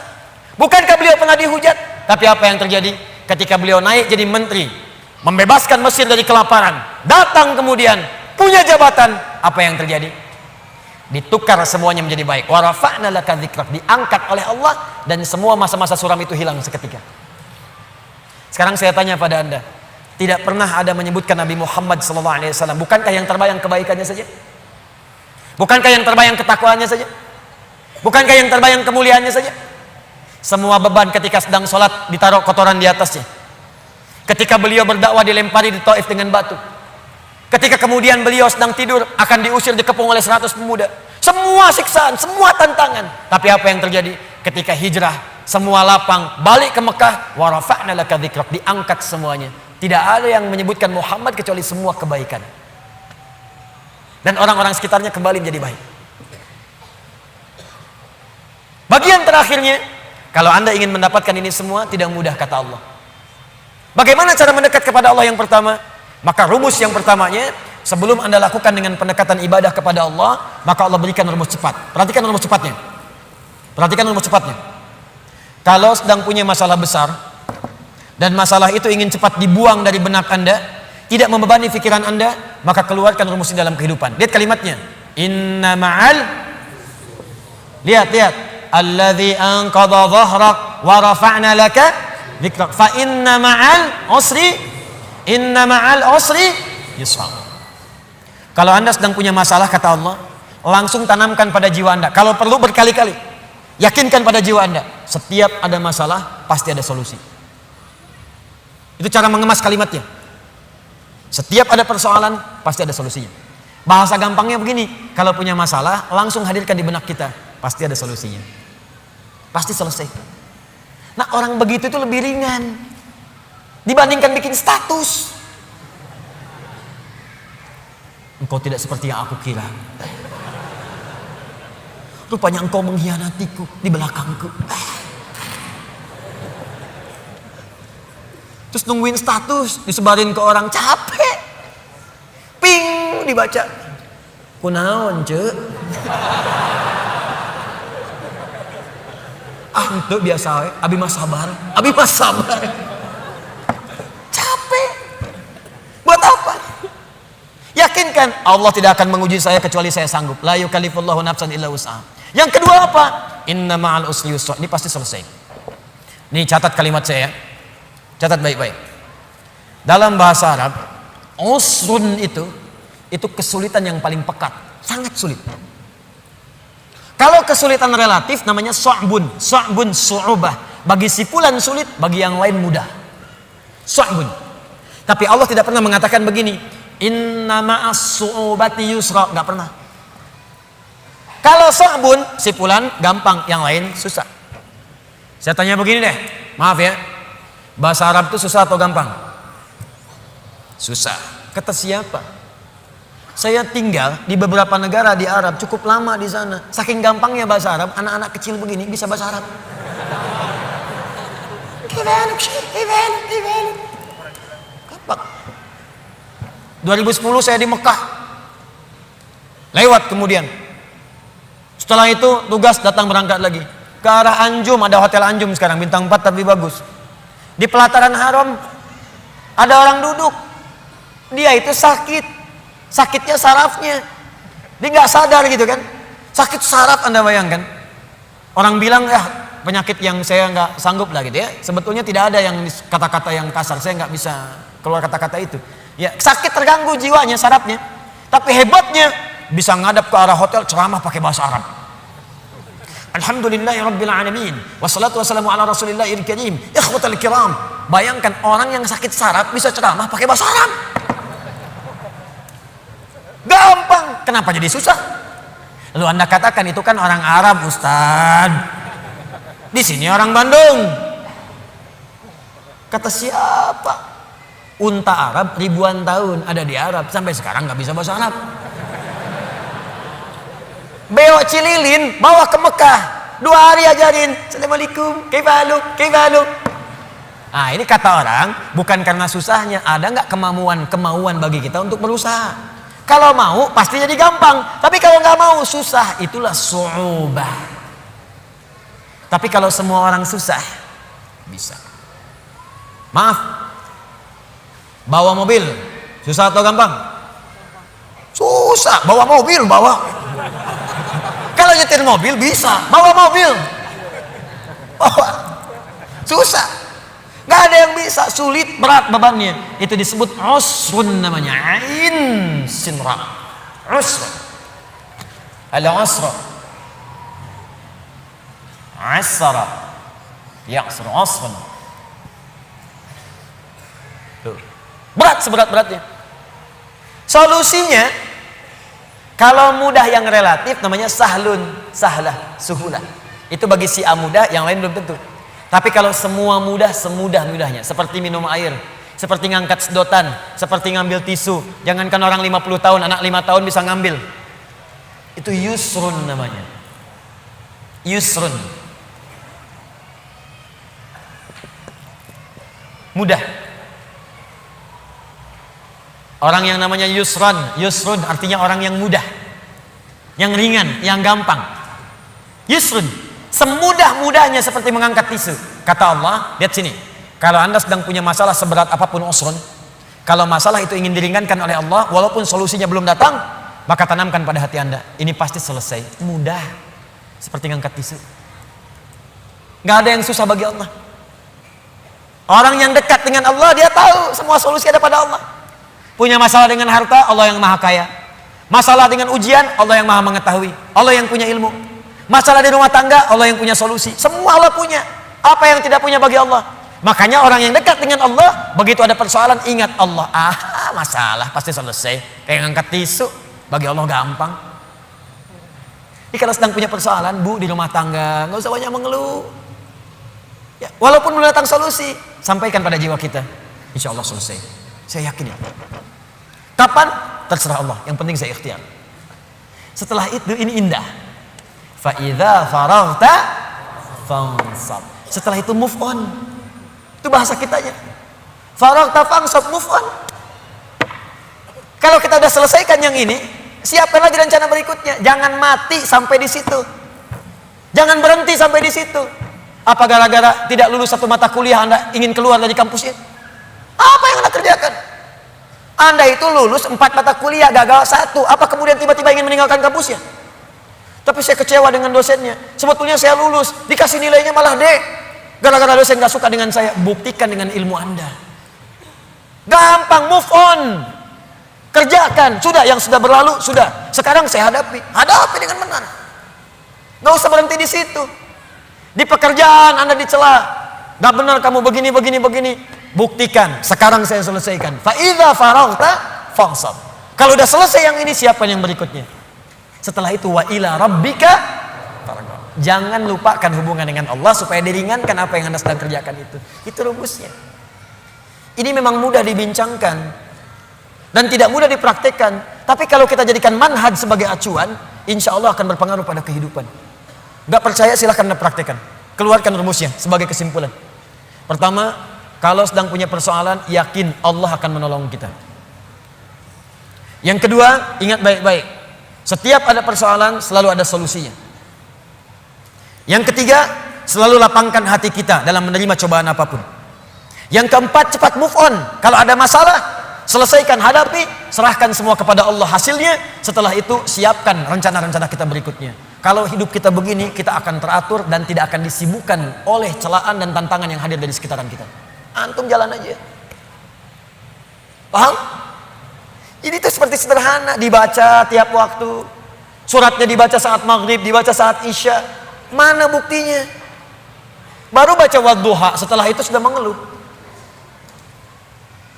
Bukankah beliau pernah dihujat? Tapi apa yang terjadi? Ketika beliau naik jadi menteri, membebaskan Mesir dari kelaparan, datang kemudian punya jabatan, apa yang terjadi? Ditukar semuanya menjadi baik. Wa rafa'na laka dzikrak, diangkat oleh Allah dan semua masa-masa suram itu hilang seketika. Sekarang saya tanya pada Anda, tidak pernah ada menyebutkan Nabi Muhammad SAW, bukankah yang terbayang kebaikannya saja? Bukankah yang terbayang ketakwaannya saja? Bukankah yang terbayang kemuliaannya saja? Semua beban ketika sedang sholat ditaruh kotoran di atasnya. Ketika beliau berdakwah dilempari di Taif dengan batu. Ketika kemudian beliau sedang tidur akan diusir dikepung oleh 100 pemuda. Semua siksaan, semua tantangan. Tapi apa yang terjadi? Ketika hijrah, semua lapang, balik ke Mekah, wa rafa'na laka dzikrak, diangkat semuanya. Tidak ada yang menyebutkan Muhammad kecuali semua kebaikan. Dan orang-orang sekitarnya kembali menjadi baik. Bagian terakhirnya, kalau Anda ingin mendapatkan ini semua, tidak mudah kata Allah. Bagaimana cara mendekat kepada Allah yang pertama? Maka rumus yang pertamanya, sebelum Anda lakukan dengan pendekatan ibadah kepada Allah, maka Allah berikan rumus cepat. Perhatikan rumus cepatnya. Perhatikan rumus cepatnya. Kalau sedang punya masalah besar, dan masalah itu ingin cepat dibuang dari benak Anda, tidak membebani pikiran Anda, maka keluarkan rumus ini dalam kehidupan. Lihat kalimatnya. Inna ma'al, lihat. Alladzi anqadha dhahrak wa rafa'na laka dzikrak. Fa inna ma'al usri yusra. Kalau Anda sedang punya masalah, kata Allah, langsung tanamkan pada jiwa Anda. Kalau perlu berkali-kali, yakinkan pada jiwa Anda, setiap ada masalah pasti ada solusi. Itu cara mengemas kalimatnya. Setiap ada persoalan pasti ada solusinya. Bahasa gampangnya begini, kalau punya masalah langsung hadirkan di benak kita, pasti ada solusinya, pasti selesai. Nah, orang begitu itu lebih ringan dibandingkan bikin status. Engkau tidak seperti yang aku kira. Rupanya engkau mengkhianatiku di belakangku. Terus nungguin status, disebarin ke orang, capek. Ping, dibaca. Kunaon, cek. Itu biasa, abi mas sabar. Capek. Buat apa? Yakinkan Allah tidak akan menguji saya kecuali saya sanggup. La yukallifullahu nafsan illa wus'aha. Yang kedua apa? Inna ma'al usri yusra. Ini pasti selesai. Nih catat kalimat saya. Catat baik-baik. Dalam bahasa Arab, usrun itu kesulitan yang paling pekat, sangat sulit. Kalau kesulitan relatif namanya su'bun su'ubah. Bagi si fulan sulit, bagi yang lain mudah. Su'bun. Tapi Allah tidak pernah mengatakan begini, inna ma'as su'ubati yusra, enggak pernah. Kalau su'bun, si fulan gampang, yang lain susah. Saya tanya begini deh, maaf ya. Bahasa Arab itu susah atau gampang? Susah. Kata siapa? Saya tinggal di beberapa negara di Arab, cukup lama di sana. Saking gampangnya bahasa Arab, anak-anak kecil begini bisa bahasa Arab. 2010 saya di Mekah. Lewat kemudian. Setelah itu tugas datang berangkat lagi. Ke arah Anjum, ada hotel Anjum sekarang, bintang 4 tapi bagus. Di pelataran haram ada orang duduk. Dia itu sakitnya sarafnya. Dia nggak sadar gitu kan. Sakit saraf, Anda bayangkan. Orang bilang penyakit yang saya nggak sanggup lah gitu ya. Sebetulnya tidak ada yang kata-kata yang kasar. Saya nggak bisa keluar kata-kata itu. Ya sakit, terganggu jiwanya, sarafnya. Tapi hebatnya bisa ngadap ke arah hotel ceramah pakai bahasa Arab. Alhamdulillahirabbil alamin. Wassalatu wassalamu ala Rasulillahil karim. Ikhwatal kiram. Bayangkan orang yang sakit saraf bisa ceramah pakai bahasa Arab. Gampang. Kenapa jadi susah? Lalu Anda katakan itu kan orang Arab, Ustaz. Di sini orang Bandung. Kata siapa? Unta Arab ribuan tahun ada di Arab, sampai sekarang nggak bisa bahasa Arab. Beo Cililin bawa ke Mekah, 2 hari ajarin. Assalamualaikum, kaivaluk. Nah, ini kata orang, bukan karena susahnya, ada nggak kemauan bagi kita untuk berusaha. Kalau mau pasti jadi gampang, tapi kalau nggak mau susah, itulah su'ubah. Tapi kalau semua orang susah, bisa. Maaf, bawa mobil susah atau gampang? Susah. Bawa mobil, kalau nyetir mobil bisa, bawa mobil susah, nggak ada yang bisa, sulit, berat bebannya. Itu disebut usrun namanya, ain sinra, usrun. Al-'usra. Asara. Ya'sru 'usran. Tuh. Berat seberat-beratnya. Solusinya, kalau mudah yang relatif namanya sahlun, sahlah, suhulah. Itu bagi si A mudah, yang lain belum tentu. Tapi kalau semua mudah, semudah-mudahnya. Seperti minum air, seperti ngangkat sedotan, seperti ngambil tisu. Jangankan orang 50 tahun, anak 5 tahun bisa ngambil. Itu yusrun namanya. Yusrun. Mudah. Orang yang namanya yusrun artinya orang yang mudah, yang ringan, yang gampang. Yusrun, semudah-mudahnya seperti mengangkat tisu. Kata Allah, lihat sini. Kalau Anda sedang punya masalah seberat apapun usrun, kalau masalah itu ingin diringankan oleh Allah, walaupun solusinya belum datang, maka tanamkan pada hati Anda, ini pasti selesai. Mudah, seperti ngangkat tisu. Gak ada yang susah bagi Allah. Orang yang dekat dengan Allah, dia tahu semua solusi ada pada Allah. Punya masalah dengan harta, Allah yang maha kaya. Masalah dengan ujian, Allah yang maha mengetahui. Allah yang punya ilmu. Masalah di rumah tangga, Allah yang punya solusi. Semua Allah punya. Apa yang tidak punya bagi Allah? Makanya orang yang dekat dengan Allah, begitu ada persoalan, ingat Allah. Masalah pasti selesai. Kayak ngangkat tisu, bagi Allah gampang. Jadi kalau sedang punya persoalan, Bu, di rumah tangga, nggak usah banyak mengeluh. Ya, walaupun belum datang solusi, sampaikan pada jiwa kita. Insya Allah selesai. Saya yakin ya. Kapan? Terserah Allah. Yang penting saya ikhtiar. Setelah itu ini indah. Fa idza faraghta fansab. Setelah itu move on. Itu bahasa kitanya. Faraghta fansab, move on. Kalau kita sudah selesaikan yang ini, siapkan lagi rencana berikutnya. Jangan mati sampai di situ. Jangan berhenti sampai di situ. Apa gara-gara tidak lulus satu mata kuliah Anda ingin keluar dari kampus ini? Apa yang Anda kerjakan? Anda itu lulus 4 mata kuliah, gagal 1. Apa kemudian tiba-tiba ingin meninggalkan kampusnya? Tapi saya kecewa dengan dosennya. Sebetulnya saya lulus, dikasih nilainya malah D. Gara-gara dosen gak suka dengan saya. Buktikan dengan ilmu Anda. Gampang, move on. Kerjakan. Sudah, yang sudah berlalu, sudah. Sekarang saya hadapi. Hadapi dengan benar. Gak usah berhenti di situ. Di pekerjaan Anda dicela. Gak benar kamu begini. Buktikan. Sekarang saya selesaikan. Fa idza faraghta fansab. Kalau udah selesai yang ini, siapkan yang berikutnya. Setelah itu wa ila rabbika farghab. Jangan lupakan hubungan dengan Allah supaya diringankan apa yang Anda sedang kerjakan itu. Itu rumusnya. Ini memang mudah dibincangkan dan tidak mudah dipraktekkan. Tapi kalau kita jadikan manhaj sebagai acuan, insya Allah akan berpengaruh pada kehidupan. Gak percaya silahkan Anda praktekkan. Keluarkan rumusnya sebagai kesimpulan. Pertama, kalau sedang punya persoalan, yakin Allah akan menolong kita. Yang kedua, ingat baik-baik. Setiap ada persoalan, selalu ada solusinya. Yang ketiga, selalu lapangkan hati kita dalam menerima cobaan apapun. Yang keempat, cepat move on. Kalau ada masalah, selesaikan, hadapi, serahkan semua kepada Allah hasilnya. Setelah itu, siapkan rencana-rencana kita berikutnya. Kalau hidup kita begini, kita akan teratur dan tidak akan disibukkan oleh celaan dan tantangan yang hadir dari sekitaran kita. Antum jalan aja. Paham? Ini tuh seperti sederhana, dibaca tiap waktu. Suratnya dibaca saat maghrib, dibaca saat isya. Mana buktinya? Baru baca wadduha, setelah itu sudah mengeluh.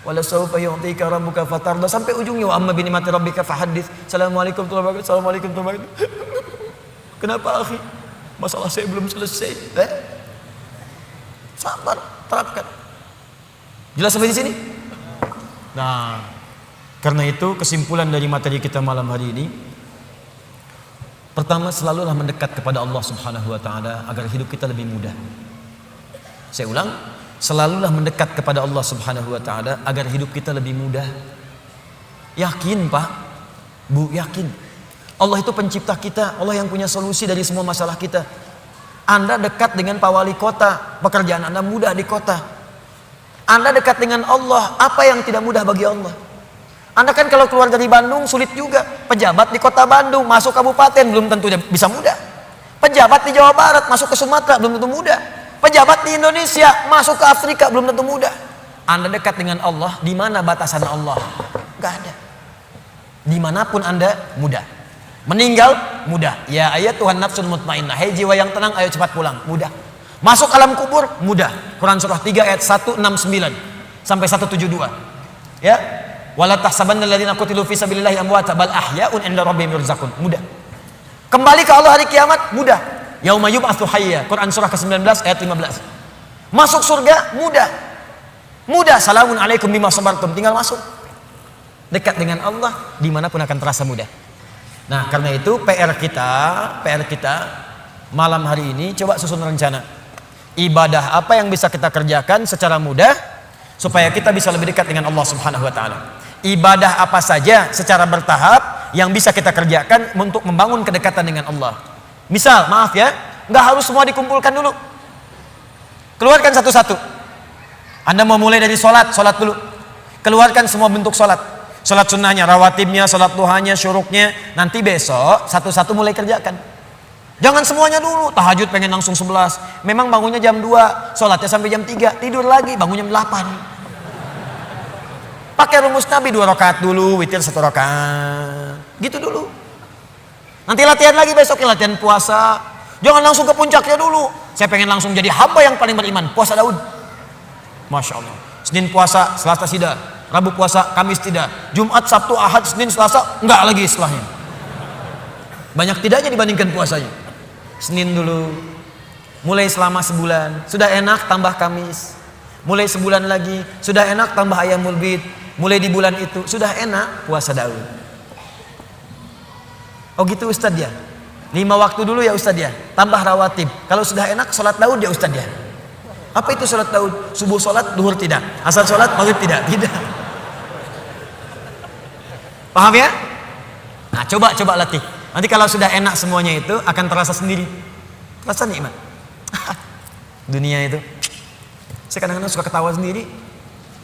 Wala sawfa yu'tika rabbuka fatarda, sampai ujungnya wa amma bi ni'mati rabbika fahaddits. Assalamualaikum warahmatullahi wabarakatuh. Assalamualaikum warahmatullahi wabarakatuh. Kenapa akhi? Masalah saya belum selesai. Sabar, terapkan. Jelas sampai di sini? Nah, karena itu kesimpulan dari materi kita malam hari ini, pertama, selalulah mendekat kepada Allah Subhanahu wa taala agar hidup kita lebih mudah. Saya ulang, selalulah mendekat kepada Allah Subhanahu wa taala agar hidup kita lebih mudah. Yakin, Pak? Bu, yakin. Allah itu pencipta kita, Allah yang punya solusi dari semua masalah kita. Anda dekat dengan Pak Wali Kota, pekerjaan Anda mudah di kota. Anda dekat dengan Allah, apa yang tidak mudah bagi Allah? Anda kan kalau keluar dari Bandung sulit juga. Pejabat di kota Bandung, masuk kabupaten belum tentu bisa mudah. Pejabat di Jawa Barat, masuk ke Sumatera belum tentu mudah. Pejabat di Indonesia, masuk ke Afrika belum tentu mudah. Anda dekat dengan Allah, di mana batasan Allah? Gak ada. Dimanapun Anda mudah. Meninggal mudah. Ya ayat Tuhan nafsul mutmainnah, hai jiwa yang tenang, ayo cepat pulang, mudah. Masuk alam kubur mudah. Quran surah 3 ayat 169 sampai 172. Ya. Wala tahsabanna alladziina qutilu fi sabilillahi amwata bal ahya'un 'inda rabbihim yurzaqun. Mudah. Kembali ke Allah hari kiamat mudah. Yauma yub'atsu hayya. Quran surah ke-19 ayat 15. Masuk surga mudah. Mudah. Salamun alaikum bima sabartum. Tinggal masuk. Dekat dengan Allah dimanapun akan terasa mudah. Nah, karena itu PR kita malam hari ini coba susun rencana. Ibadah apa yang bisa kita kerjakan secara mudah supaya kita bisa lebih dekat dengan Allah Subhanahu wa taala. Ibadah apa saja secara bertahap yang bisa kita kerjakan untuk membangun kedekatan dengan Allah. Misal, maaf ya, nggak harus semua dikumpulkan dulu. Keluarkan satu-satu. Anda mau mulai dari sholat dulu. Keluarkan semua bentuk sholat. Sholat sunnahnya, rawatibnya, sholat duhanya, syuruknya. Nanti besok satu-satu mulai kerjakan. Jangan semuanya dulu. Tahajud pengen langsung 11. Memang bangunnya jam 2, sholatnya sampai jam 3. Tidur lagi, bangun jam 8. Pakai rumus Nabi 2 rakaat dulu, witir 1 rakaat. Gitu dulu. Nanti latihan lagi besoknya, latihan puasa. Jangan langsung ke puncaknya dulu. Saya pengen langsung jadi hamba yang paling beriman. Puasa Daud. Masya Allah. Senin puasa, Selasa tidak. Rabu puasa, Kamis tidak. Jumat, Sabtu, Ahad, Senin, Selasa, enggak lagi setelahnya. Banyak tidaknya dibandingkan puasanya. Senin dulu. Mulai selama sebulan. Sudah enak tambah Kamis. Mulai sebulan lagi. Sudah enak tambah Ayyamul Bid. Mulai di bulan itu. Sudah enak puasa Daud. Oh gitu Ustadz ya. 5 waktu dulu ya Ustadz ya. Tambah rawatib. Kalau sudah enak sholat Daud ya Ustadz ya. Apa itu sholat Daud? Subuh sholat, duhur tidak. Asar sholat, maghrib tidak. Tidak. Paham ya? Nah coba latih. Nanti kalau sudah enak semuanya itu akan terasa sendiri. Terasa nikmat. Dunia itu. Saya kadang-kadang suka ketawa sendiri.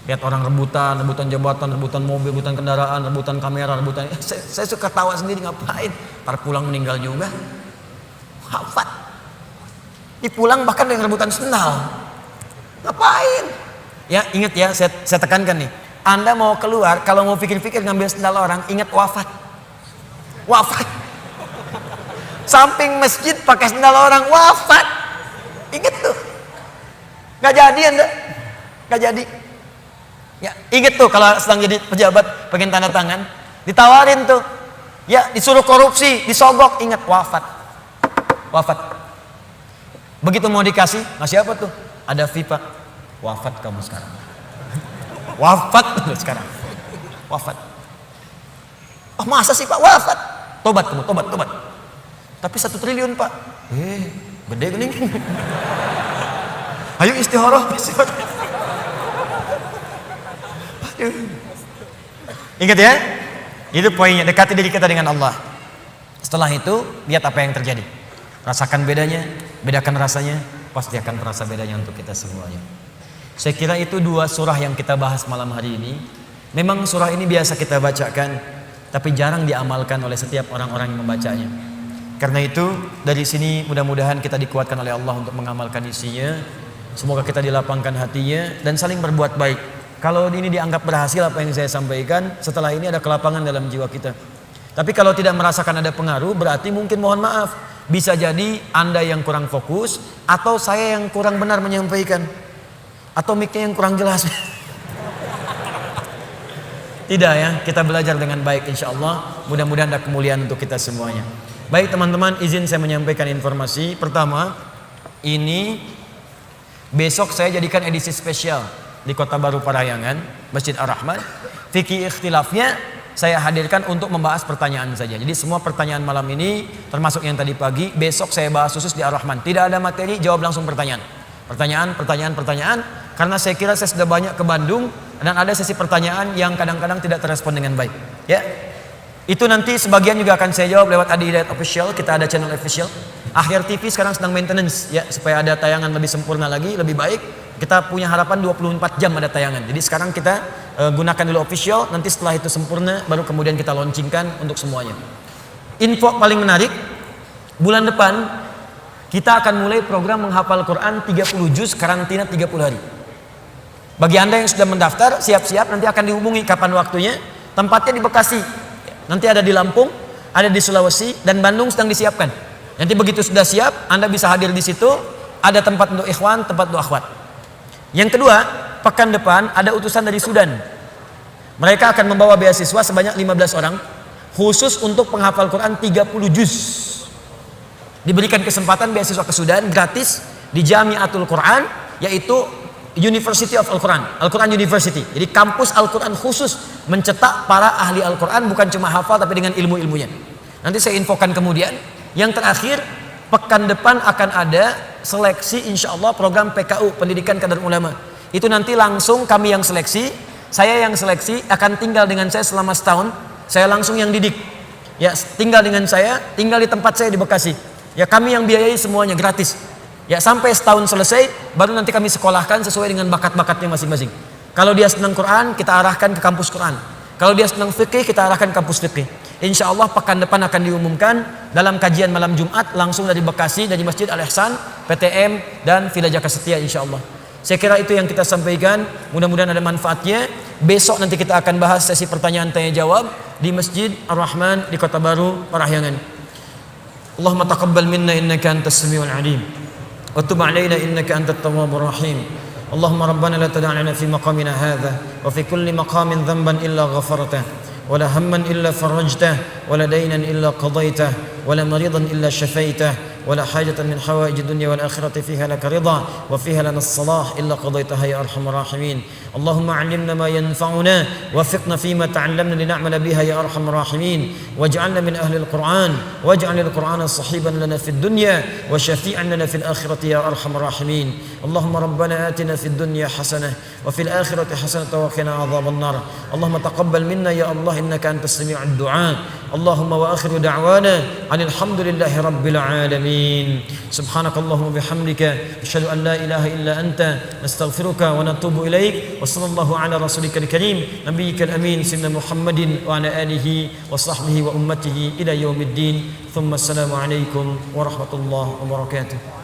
Lihat orang rebutan jabatan, rebutan mobil, rebutan kendaraan, rebutan kamera, rebutan. Saya suka ketawa sendiri, ngapain? Ntar pulang meninggal juga. Wafat. Ini pulang bahkan dengan rebutan sendal. Ngapain? Ya ingat ya, saya tekankan nih. Anda mau keluar, kalau mau pikir-pikir ngambil sendal orang, ingat wafat. Wafat. Samping masjid pakai sendal orang, wafat. Ingat tuh. Gak jadi Anda. Gak jadi. Ya, ingat tuh kalau sedang jadi pejabat, pengen tanda tangan, ditawarin tuh. Ya, disuruh korupsi, disogok, ingat wafat. Wafat. Begitu mau dikasih, ngasih apa tuh? Ada FIFA. Wafat kamu sekarang. Wafat sekarang. Wafat. Oh masa sih Pak wafat? Tobat kamu, tobat. Tapi 1 triliun Pak. Gede gini. Ayo istihoroh. Ingat ya. Itu poinnya, dekati diri kita dengan Allah. Setelah itu, lihat apa yang terjadi. Rasakan bedanya, bedakan rasanya, pasti akan terasa bedanya untuk kita semuanya. Saya kira itu 2 surah yang kita bahas malam hari ini. Memang surah ini biasa kita bacakan, tapi jarang diamalkan oleh setiap orang-orang yang membacanya. Karena itu dari sini mudah-mudahan kita dikuatkan oleh Allah untuk mengamalkan isinya. Semoga kita dilapangkan hatinya dan saling berbuat baik. Kalau ini dianggap berhasil apa yang saya sampaikan, setelah ini ada kelapangan dalam jiwa kita. Tapi kalau tidak merasakan ada pengaruh, berarti mungkin mohon maaf. Bisa jadi Anda yang kurang fokus, atau saya yang kurang benar menyampaikan, atau mic-nya yang kurang jelas. Tidak ya, kita belajar dengan baik insya Allah. Mudah-mudahan ada kemuliaan untuk kita semuanya. Baik teman-teman, izin saya menyampaikan informasi. Pertama, ini besok saya jadikan edisi spesial di Kota Baru Parahyangan, Masjid Ar-Rahman. Fikih ikhtilafnya saya hadirkan untuk membahas pertanyaan saja. Jadi semua pertanyaan malam ini, termasuk yang tadi pagi, besok saya bahas khusus di Ar-Rahman. Tidak ada materi, jawab langsung pertanyaan. Pertanyaan. Karena saya kira saya sudah banyak ke Bandung dan ada sesi pertanyaan yang kadang-kadang tidak terrespon dengan baik. Ya, itu nanti sebagian juga akan saya jawab lewat Adi Hidayat Official. Kita ada channel official. Akhir TV sekarang sedang maintenance, ya, supaya ada tayangan lebih sempurna lagi, lebih baik. Kita punya harapan 24 jam ada tayangan. Jadi sekarang kita gunakan dulu official. Nanti setelah itu sempurna, baru kemudian kita launchingkan untuk semuanya. Info paling menarik, bulan depan kita akan mulai program menghafal Quran 30 juz karantina 30 hari. Bagi Anda yang sudah mendaftar, siap-siap, nanti akan dihubungi kapan waktunya. Tempatnya di Bekasi, nanti ada di Lampung. ada di Sulawesi, dan Bandung sedang disiapkan. Nanti begitu sudah siap, Anda bisa hadir di situ. Ada tempat untuk ikhwan, tempat untuk akhwat. Yang kedua, pekan depan ada utusan dari Sudan. Mereka akan membawa beasiswa sebanyak 15 orang, khusus untuk penghafal Quran 30 juz. Diberikan kesempatan beasiswa ke Sudan gratis di Jamiatul Quran, yaitu University of Al-Quran, Al-Quran University. Jadi kampus Al-Quran khusus mencetak para ahli Al-Quran, bukan cuma hafal tapi dengan ilmu-ilmunya. Nanti saya infokan kemudian. Yang terakhir, pekan depan akan ada seleksi insya Allah program PKU, Pendidikan Kadar Ulama. Itu nanti langsung kami yang seleksi, saya yang seleksi, akan tinggal dengan saya selama setahun. Saya langsung yang didik. Ya, tinggal dengan saya, tinggal di tempat saya di Bekasi. Ya, kami yang biayai semuanya gratis. Ya, sampai setahun selesai, baru nanti kami sekolahkan sesuai dengan bakat-bakatnya masing-masing. Kalau dia senang Quran, kita arahkan ke kampus Quran. Kalau dia senang fikih, kita arahkan ke kampus fikih. Insya Allah pekan depan akan diumumkan dalam kajian malam Jumat langsung dari Bekasi, dari Masjid Al-Ihsan, PTM, dan Villa Jaka Setia insya Allah. Saya kira itu yang kita sampaikan. Mudah-mudahan ada manfaatnya. Besok nanti kita akan bahas sesi pertanyaan tanya jawab di Masjid Ar-Rahman di Kota Baru, Parahyangan. Allahumma taqabbal minna innaka antas samiul alim. وتب علينا إنك أنت التواب الرحيم اللهم ربنا لا تدع لنا في مقامنا هذا وفي كل مقام ذنبا إلا غفرته ولا هما إلا فرجته ولا دينا إلا قضيته ولا مريضا إلا شفيته ولا حاجة من حوائج الدنيا والآخرة فيها لك رضا وفيها لنا الصلاح إلا قضيتها يا أرحم الراحمين اللهم علمنا ما ينفعنا وفقنا فيما تعلمنا لنعمل بها يا أرحم الراحمين واجعلنا من أهل القرآن واجعل القرآن صحيبا لنا في الدنيا وشفيعا لنا في الآخرة يا أرحم الراحمين اللهم ربنا آتنا في الدنيا حسنة وفي الآخرة حسنة وقنا عذاب النار اللهم تقبل منا يا الله إنك أنت السميع الدعاء اللهم وآخر دعوانا عن الحمد لله رب العالمين سبحانك اللهم وبحمدك أشهد أن لا إله إلا أنت نستغفرك ونتوب إليك وصلى الله على رسولك الكريم نبيك الأمين سيدنا محمد وعلى آله وصحبه وأمته إلى يوم الدين ثم السلام عليكم ورحمة الله وبركاته.